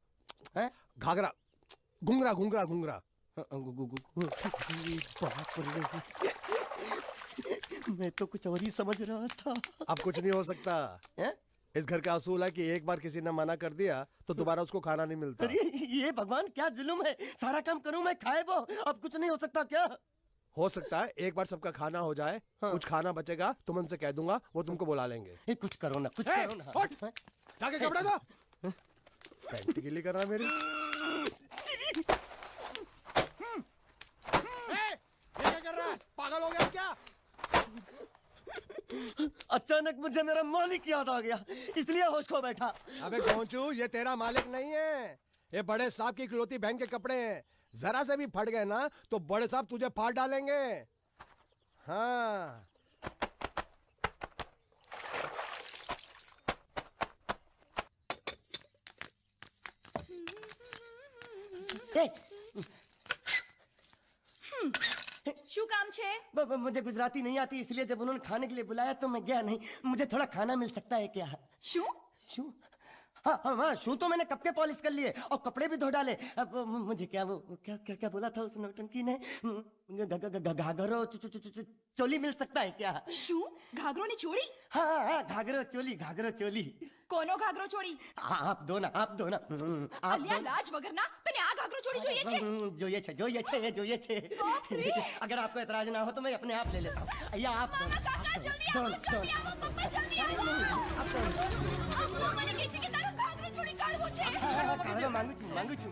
M: है, घाघरा, घूंघरा घूंघरा घूंघरा।
C: मैं तो कुछ और ही समझ रहा था।
M: अब कुछ नहीं हो सकता है? इस घर का असूल है कि एक बार किसी ने मना कर दिया तो दोबारा उसको खाना नहीं मिलता।
C: अरे ये भगवान क्या जुल्म है। सारा काम करूं मैं, खाए वो। अब कुछ नहीं हो सकता क्या?
M: हो सकता है एक बार सबका खाना हो जाए। हाँ। कुछ खाना बचेगा तो मैं उनसे कह दूंगा, वो तुमको बुला लेंगे।
C: कुछ करो ना, कुछ करो ना।
M: जाके कपड़े दो। पैंट गिल्ली कर रहा मेरी। क्या कर रहा है? पागल हो गया क्या?
C: अचानक मुझे मेरा मालिक याद आ गया, इसलिए होश खो बैठा।
M: अबे गोंचू, ये तेरा मालिक नहीं है, ये बड़े साहब की इकलौती बहन के कपड़े हैं। जरा से भी फट गए ना तो बड़े साहब तुझे फाड़ डालेंगे। हाँ।
N: શું કામ છે?
C: मुझे गुजराती नहीं आती, इसलिए जब उन्होंने खाने के लिए बुलाया तो मैं गया नहीं। मुझे थोड़ा खाना मिल सकता है क्या?
N: શું?
C: शू? हाँ हाँ हाँ, शू तो मैंने कब के पॉलिश कर लिए और कपड़े भी धो डाले। अब मुझे क्या वो क्या क्या क्या बोला था उस नौटंकी ने? घाघरो चोली मिल सकता है क्या?
N: શું? ઘાઘરોની ચોળી?
C: हाँ हाँ, घाघरो चोली, घाघरो चोली।
N: કોનો ઘાઘરો ચોળી?
C: आप दो ना, आप दो ना। आप
N: અલ્યા લાજ વગરના, તને આ ઘાઘરો ચોળી જોઈએ છે?
C: જોઈએ છે। अगर आपको एतराज ना हो तो मैं अपने आप ले लेता हूँ। या आप दो।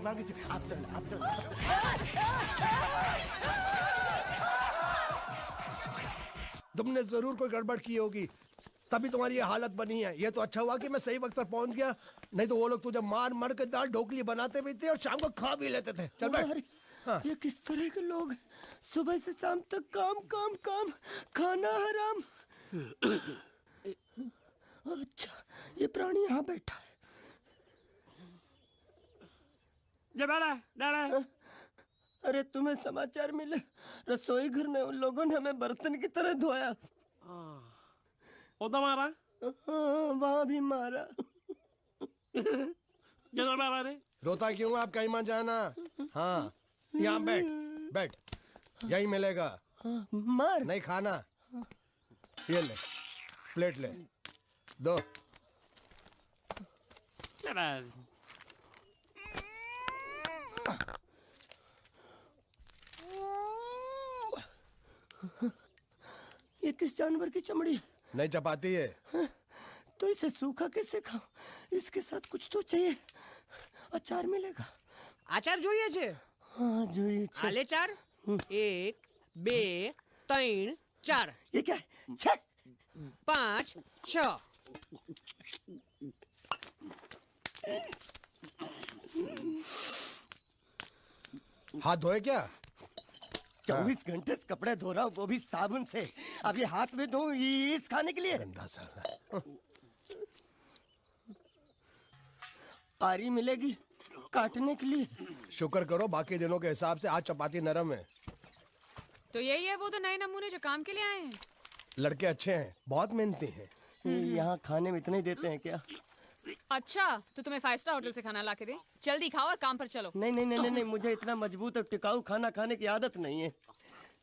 C: मांगू छू। आप दो।
M: तुमने जरूर कोई गड़बड़ की होगी। तभी तुम्हारी ये हालत बनी है। ये तो अच्छा हुआ कि मैं सही वक्त पर पहुंच गया, नहीं तो वो लोग तुझे मार मार के दाल ढोकली बनाते भी थे और शाम को खा भी लेते थे। चल बैठ।
C: हाँ। ये किस तरह के लोग हैं? सुबह से शाम तक काम काम काम, खाना हराम। अच्छा, ये प्राणी यहाँ बैठा है। अरे तुम्हें समाचार मिले? रसोई घर में उन लोगों ने हमें बर्तन की तरह धोया।
K: उधर मारा?
C: हाँ, वहाँ भी मारा।
K: किधर मारा रे?
M: रोता क्यों? आप कहीं मत जाना। हाँ, यहाँ बैठ बैठ, यही मिलेगा।
C: मार
M: नहीं खाना। ये ले, प्लेट ले, दो। ये किस जानवर की चमड़ी? नहीं चपाती है।
C: तो इसे सूखा कैसे खाऊं? इसके साथ कुछ तो चाहिए। अचार मिलेगा?
O: आचार જોઈએ છે?
C: हाँ જોઈએ છે।
O: आले चार? 1 2 3 4।
C: ये क्या है? 6
O: 5 6।
M: हाथ धोए क्या?
C: 24 घंटे से कपड़े धो रहा हूँ, वो भी साबुन से। अब ये हाथ में धो इस खाने के लिए?
M: गंदा साला।
C: आरी मिलेगी काटने के लिए?
M: शुक्र करो बाकी दिनों के हिसाब से आज चपाती नरम है।
P: तो यही है वो तो नए नमूने जो काम के लिए आए हैं।
M: लड़के अच्छे हैं, बहुत मेहनती हैं।
C: यहाँ खाने में इतना ही देते हैं क्या?
P: अच्छा, तो तुम्हें 5 स्टार होटल से खाना ला के दे? जल्दी खाओ और काम पर चलो।
C: नहीं नहीं नहीं नहीं, मुझे इतना मजबूत और टिकाऊ खाना खाने की आदत नहीं है।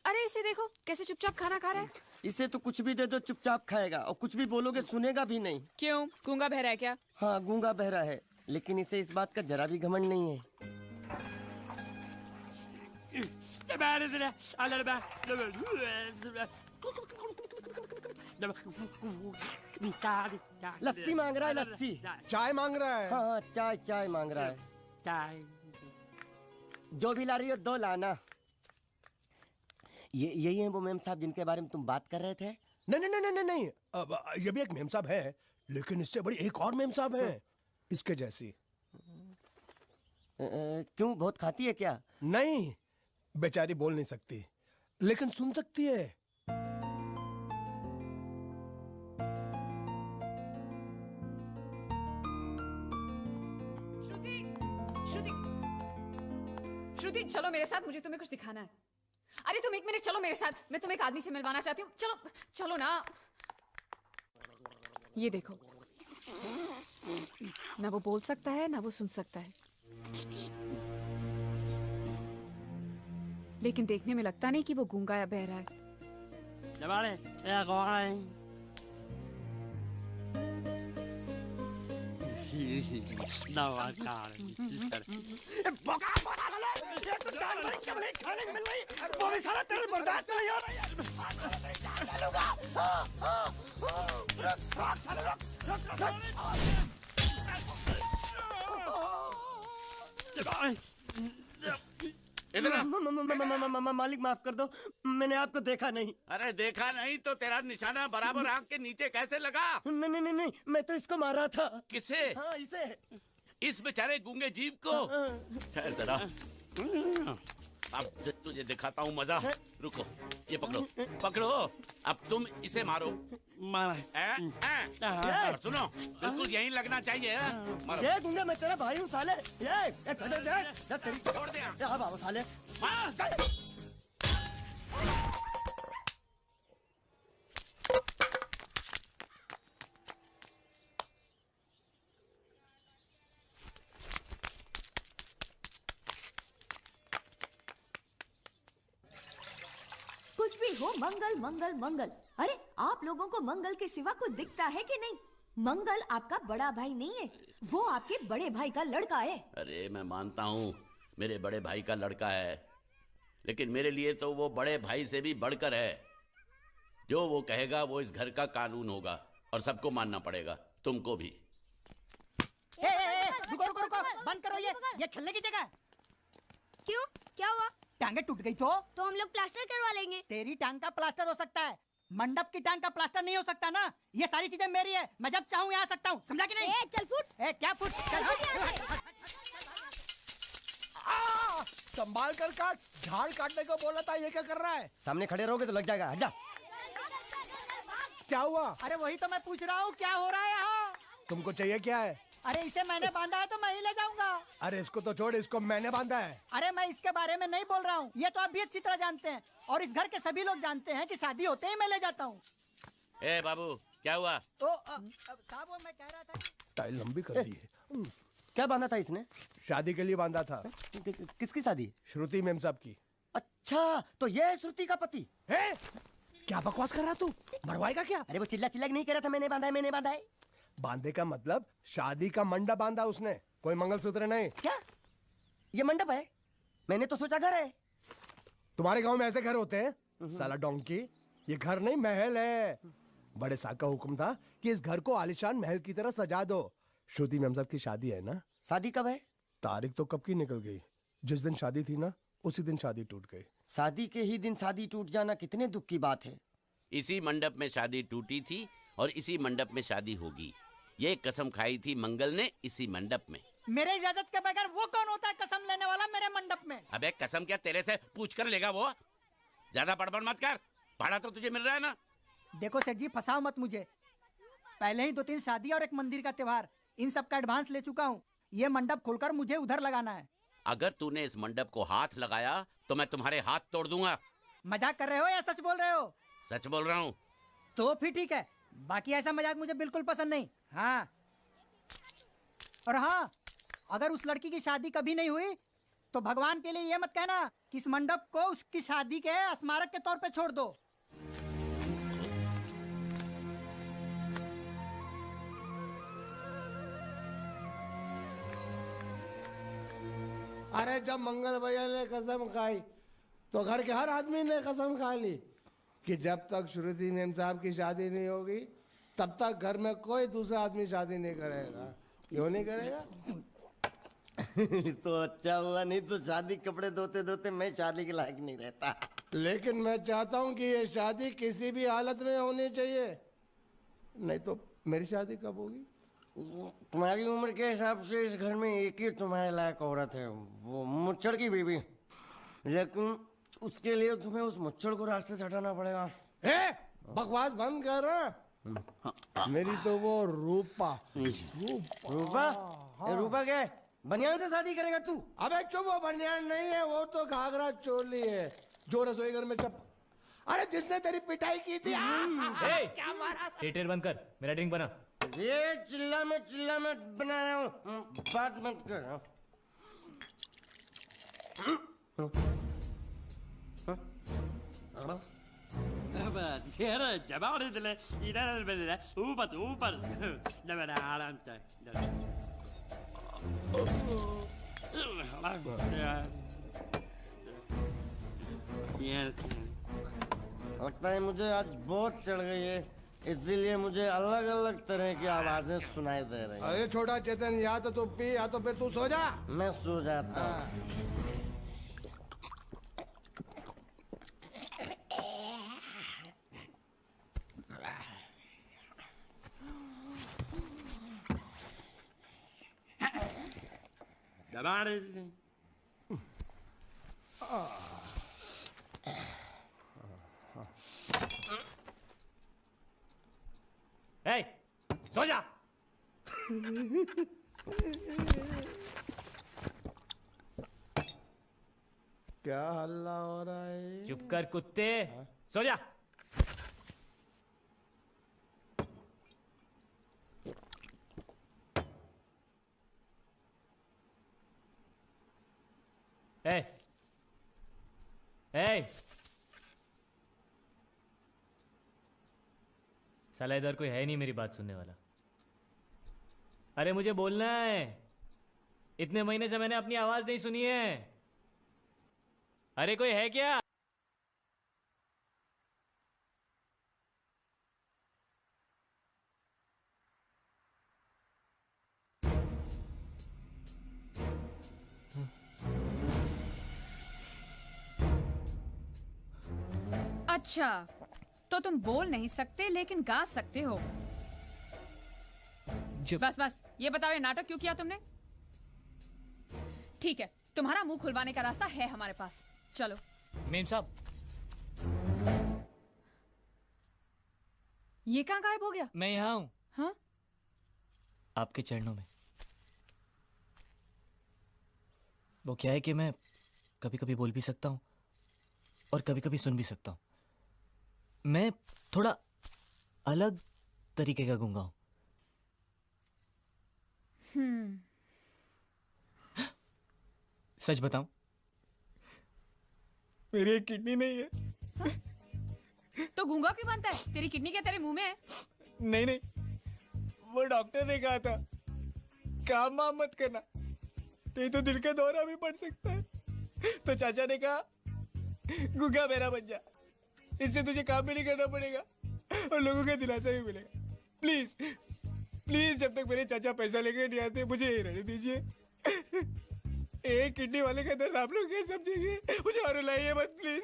P: अरे इसे देखो कैसे चुपचाप खाना खा रहा है।
C: इसे तो कुछ भी दे दो चुपचाप खाएगा, और कुछ भी बोलोगे सुनेगा भी नहीं।
P: क्यों, गूंगा बहरा है क्या?
C: हाँ गूंगा बहरा है, लेकिन इसे इस बात का जरा भी घमंड नहीं है। लस्सी मांग रहा है, लस्सी।
M: चाय मांग रहा है।
C: हाँ चाय चाय मांग रहा है।
K: चाय
C: जो भी ला रही हो 2 लाना। ये यही है वो मेम साहब जिनके बारे में तुम बात कर रहे थे?
M: नहीं नहीं नहीं नहीं नहीं, अब ये भी एक मेम साहब है, लेकिन इससे बड़ी एक और मेम साहब है इसके जैसी।
C: क्यों, बहुत खाती है क्या?
M: नहीं, बेचारी बोल नहीं सकती, लेकिन सुन सकती है।
P: श्रुति चलो मेरे साथ, मुझे तुम्हें कुछ दिखाना है। अरे तुम 1 मिनट चलो मेरे साथ, मैं तुम्हें एक आदमी से मिलवाना चाहती हूँ। चलो चलो ना। ये देखो, ना वो बोल सकता है ना वो सुन सकता है, लेकिन देखने में लगता नहीं कि वो गूंगा या बहरा है।
C: खाने को मिल रही, वो भी सारा तेरे बर्दाश्त नहीं हो रहा। मालिक माफ कर दो, मैंने आपको देखा नहीं।
A: अरे देखा नहीं तो तेरा निशाना बराबर आंख के नीचे कैसे लगा?
C: नहीं नहीं नहीं, मैं तो इसको मारा था।
A: किसे?
C: हाँ इसे।
A: इस बेचारे गूंगे जीव को? ठहर जरा, अब तुझे दिखाता हूँ मजा। रुको, ये पकड़ो पकड़ो, अब तुम इसे मारो। और सुनो, बिल्कुल यहीं लगना चाहिए। मारो।
C: ये गूंगा, मैं तेरा भाई हूँ साले। ये
A: छोड़ दे।
C: हाँ बाबा साले।
N: कुछ भी हो, मंगल मंगल मंगल। अरे आप लोगों को मंगल के सिवा कुछ दिखता है कि नहीं? मंगल आपका बड़ा भाई नहीं है, वो आपके बड़े भाई का लड़का है।
A: अरे मैं मानता हूँ मेरे बड़े भाई का लड़का है, लेकिन मेरे लिए तो वो बड़े भाई से भी बढ़कर है। जो वो कहेगा वो इस घर का कानून होगा और सबको मानना पड़ेगा, तुमको भी।
G: रुको रुको रुको, बंद करो ये खेलने की जगह।
L: क्यों, क्या हुआ?
G: टांगे टूट गई तो
L: हम लोग प्लास्टर करवा लेंगे।
G: तेरी टांग का प्लास्टर हो सकता है, मंडप की टांग का प्लास्टर नहीं हो सकता ना। ये सारी चीजें मेरी है, मैं जब चाहूँ यहाँ आ सकता हूँ, समझा कि नहीं?
L: चल फुट।
G: क्या फुट? चल हट।
M: संभाल कर काट, झाड़ काटने को बोला था, ये क्या कर रहा है?
C: सामने खड़े रहोगे तो लग जाएगा, हट जा।
M: क्या हुआ?
G: अरे वही तो मैं पूछ रहा हूँ, क्या हो रहा है यहाँ?
M: तुमको चाहिए क्या है?
G: अरे इसे मैंने बांधा है तो मैं ही ले जाऊंगा।
M: अरे इसको तो छोड़, इसको मैंने बांधा है।
G: अरे मैं इसके बारे में नहीं बोल रहा हूँ, ये तो आप भी अच्छी तरह जानते हैं और इस घर के सभी लोग जानते हैं कि शादी होते ही मैं ले जाता हूँ।
A: ए बाबू, क्या हुआ?
G: साहब वो मैं कह रहा था
M: टाइल लंबी कर दी है।
C: क्या बांधा था इसने?
M: शादी के लिए बांधा था।
C: किसकी शादी?
M: श्रुति मेम साहब की।
C: अच्छा, तो ये है श्रुति का पति?
M: है? क्या बकवास कर रहा तू? मरवाएगा क्या?
C: अरे वो चिल्ला चिल्ला नहीं कह रहा था मैंने बांधा है, मैंने बांधा है।
M: बांधे का मतलब शादी का मंडप बांधा उसने, कोई मंगलसूत्र नहीं।
C: क्या ये मंडप है? मैंने तो सोचा घर है।
M: तुम्हारे गांव में ऐसे घर होते हैं? साला डोंकी, ये घर नहीं महल है। बड़े साहब का हुक्म था कि इस घर को आलिशान महल की तरह सजा दो। श्रुति मेम साहब की शादी है ना?
C: शादी कब है?
M: तारीख तो कब की निकल गई। जिस दिन शादी थी ना, उसी दिन शादी टूट गई।
C: शादी के ही दिन शादी टूट जाना कितने दुख की बात है।
A: इसी मंडप में शादी टूटी थी और इसी मंडप में शादी होगी। ये कसम खाई थी मंगल ने इसी मंडप में।
G: मेरे इजाजत के बगैर वो कौन होता है कसम लेने वाला मेरे मंडप में?
A: अबे कसम क्या तेरे से पूछ कर लेगा वो? ज्यादा बड़बड़ मत कर, भाड़ा तो तुझे मिल रहा है ना।
G: देखो सेठ जी, फंसाओ मत मुझे। पहले ही 2-3 शादी और एक मंदिर का त्योहार, इन सब का एडवांस ले चुका हूँ। ये मंडप खोलकर मुझे उधर लगाना है।
A: अगर तूने इस मंडप को हाथ लगाया तो मैं तुम्हारे हाथ तोड़ दूंगा।
G: मजाक कर रहे हो या सच बोल रहे हो?
A: सच बोल रहा हूँ।
G: तो फिर ठीक है, बाकी ऐसा मजाक मुझे बिल्कुल पसंद नहीं। हाँ, और हाँ, अगर उस लड़की की शादी कभी नहीं हुई तो भगवान के लिए ये मत कहना कि इस मंडप को उसकी शादी के स्मारक के तौर पे छोड़ दो।
M: अरे जब मंगल भैया ने कसम खाई तो घर के हर आदमी ने कसम खा ली कि जब तक श्रुति मेम साहब की शादी नहीं होगी तब तक घर में कोई दूसरा आदमी शादी नहीं करेगा। क्यों नहीं करेगा?
C: तो अच्छा हुआ, नहीं तो शादी कपड़े धोते धोते मैं शादी के लायक नहीं रहता।
M: लेकिन मैं चाहता हूँ कि ये शादी किसी भी हालत में होनी चाहिए, नहीं तो मेरी शादी कब होगी?
C: तुम्हारी उम्र के हिसाब से इस घर में एक ही तुम्हारे लायक औरत है, वो मुच्छड़ की बीवी। लेकिन उसके लिए तुम्हें उस मुच्छड़ को रास्ते से हटाना पड़ेगा।
M: बकवास बंद कर। मेरी तो वो रूपा।
C: रूपा? रूपा क्या है? बनियान से शादी करेगा तू?
M: अबे चुप, वो बनियान नहीं है, वो तो घाघरा चोली है जो रसोई घर में अरे जिसने तेरी पिटाई की थी।
H: क्या मारा? थिएटर बंद कर, मेरा ड्रिंक बना।
C: ये चिल्ला में बना रहा हूँ, बात मत कर। लगता है मुझे आज बहुत चढ़ गई है, इसीलिए मुझे अलग अलग तरह की आवाजें सुनाई दे रही हैं।
M: अरे छोटा चेतन, या तो तू पी या तो फिर तू सो जा।
C: मैं सो जाता हूँ।
H: सो जा।
M: क्या हल्ला हो रहा है?
H: चुप कर कुत्ते, सो जा। साला इधर कोई है नहीं मेरी बात सुनने वाला। अरे मुझे बोलना है, इतने महीने से मैंने अपनी आवाज नहीं सुनी है। अरे कोई है क्या?
P: अच्छा, तो तुम बोल नहीं सकते लेकिन गा सकते हो। बस बस ये बताओ, ये नाटक क्यों किया तुमने? ठीक है, तुम्हारा मुंह खुलवाने का रास्ता है हमारे पास, चलो।
H: मेम साहब,
P: ये कहाँ गायब हो गया?
H: मैं यहाँ हूँ।
P: हाँ?
H: आपके चरणों में। वो क्या है कि मैं कभी कभी बोल भी सकता हूँ और कभी कभी सुन भी सकता हूँ। मैं थोड़ा अलग तरीके का गूंगा हूँ। सच बताऊं, मेरी एक किडनी नहीं है।
P: तो गूंगा क्यों बनता है? तेरी किडनी क्या तेरे मुंह में है?
H: नहीं नहीं, वो डॉक्टर ने कहा था काम वाम मत करना, नहीं तो दिल का दौरा भी पड़ सकता है। तो चाचा ने कहा गूंगा मेरा बन जा, इससे तुझे काम भी नहीं करना पड़ेगा और लोगों का दिलासा भी मिलेगा। प्लीज प्लीज, जब तक मेरे चाचा पैसा लेके नहीं आते मुझे यही रहने दीजिए। एक किडनी वाले का दर्द आप लोग कैसे समझेंगे? मुझे और रुलाइए मत प्लीज।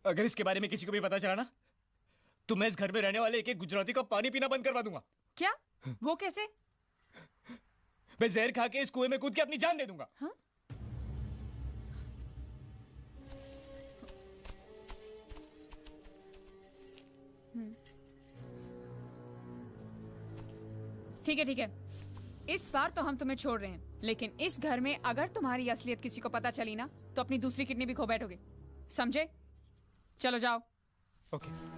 H: अगर इसके बारे में किसी को भी पता चला ना, तो मैं इस घर में रहने वाले एक एक गुजराती का पानी पीना बंद करवा दूंगा।
P: क्या? वो कैसे?
H: मैं जहर खा के इस कुएं में कूद के अपनी जान दे दूंगा।
P: हाँ? ठीक है ठीक है, इस बार तो हम तुम्हें छोड़ रहे हैं, लेकिन इस घर में अगर तुम्हारी असलियत किसी को पता चली ना, तो अपनी दूसरी किडनी भी खो बैठोगे, समझे? चलो जाओ।
H: ओके।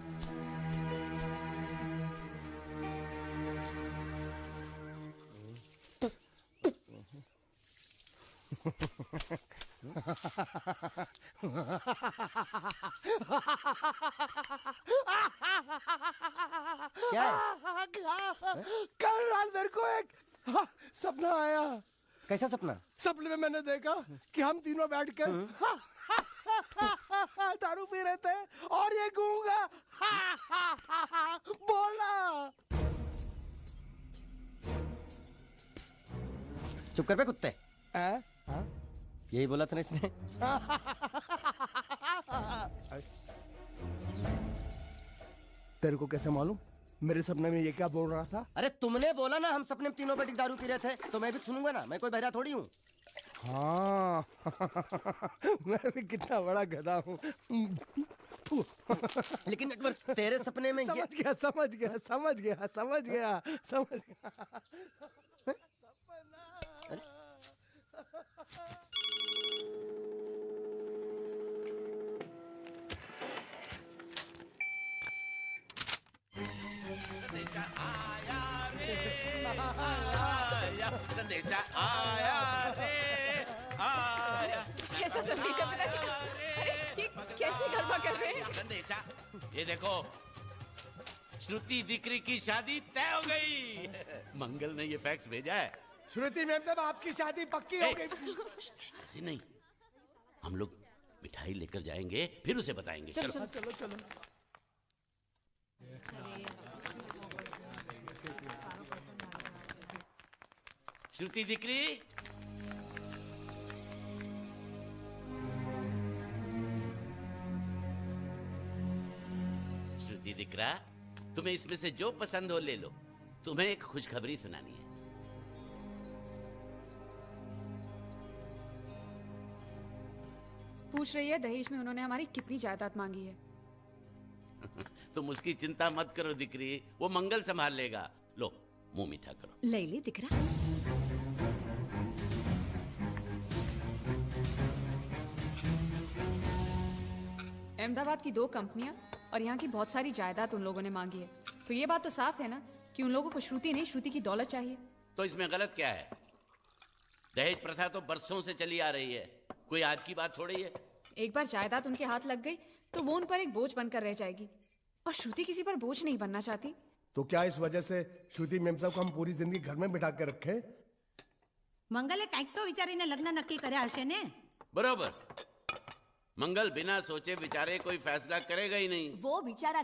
C: क्या है?
M: कल रात मेरे को एक सपना आया।
C: कैसा सपना?
M: सपने में मैंने देखा कि हम तीनों बैठ कर दारू पी रहे थे और ये गूंगा बोला।
C: चुप कर बे कुत्ते। यही बोला था ना इसने।
M: तेरे को कैसे मालूम मेरे सपने में ये क्या बोल रहा था?
C: अरे तुमने बोला ना हम सपने में तीनों बैठ के दारू पी रहे थे, तो मैं भी सुनूंगा ना, मैं कोई बहरा थोड़ी हूँ।
M: हाँ मैं भी कितना बड़ा गधा हूँ।
C: लेकिन एक बार तेरे सपने में
M: समझ गया समझ गया समझ गया समझ गया समझ गया।
A: संदेशा आया रे आया।
P: कैसा संदेशा पिताजी का? अरे ये कैसे गरबा कर रहे हैं?
A: संदेशा, ये देखो, श्रुति दिकरी की शादी तय हो गई। मंगल ने ये फैक्स भेजा है।
M: श्रुति मैम साहब आपकी शादी पक्की हो गई।
A: ऐसे नहीं, हम लोग मिठाई लेकर जाएंगे फिर उसे बताएंगे। चलो
M: चलो चलो, चलो।
A: श्रुति दिकरी, श्रुति दिकरा, तुम्हें इसमें से जो पसंद हो ले लो। तुम्हें एक खुशखबरी सुनानी है।
P: पूछ रही है दहेज में उन्होंने हमारी कितनी जायदाद मांगी है।
A: तुम उसकी चिंता मत करो दिकरी, वो मंगल संभाल लेगा। लो मुंह मीठा करो।
N: ले ले दिख रहा।
P: अहमदाबाद की 2 कंपनियां और यहाँ की बहुत सारी जायदाद उन लोगों ने मांगी है, तो ये बात तो साफ है ना कि उन लोगों को श्रुति नहीं, श्रुति की दौलत चाहिए।
A: तो इसमें गलत क्या है? दहेज प्रथा तो बरसों से चली आ रही है, कोई आज की बात थोड़ी है।
P: एक बार जायदाद उनके हाथ लग गई तो वो उन पर एक बोझ बनकर रह जाएगी, और श्रुति किसी पर बोझ नहीं बनना चाहती।
M: तो क्या इस वजह से श्रुति मैम साहब को हम पूरी जिंदगी घर में बिठा के रखे?
Q: મંગલે કંઈક તો વિચારીને લગ્ન નક્કી કર્યા હશે ને?
A: बरोबर, मंगल बिना सोचे विचारे कोई फैसला करेगा ही नहीं।
N: वो बेचारा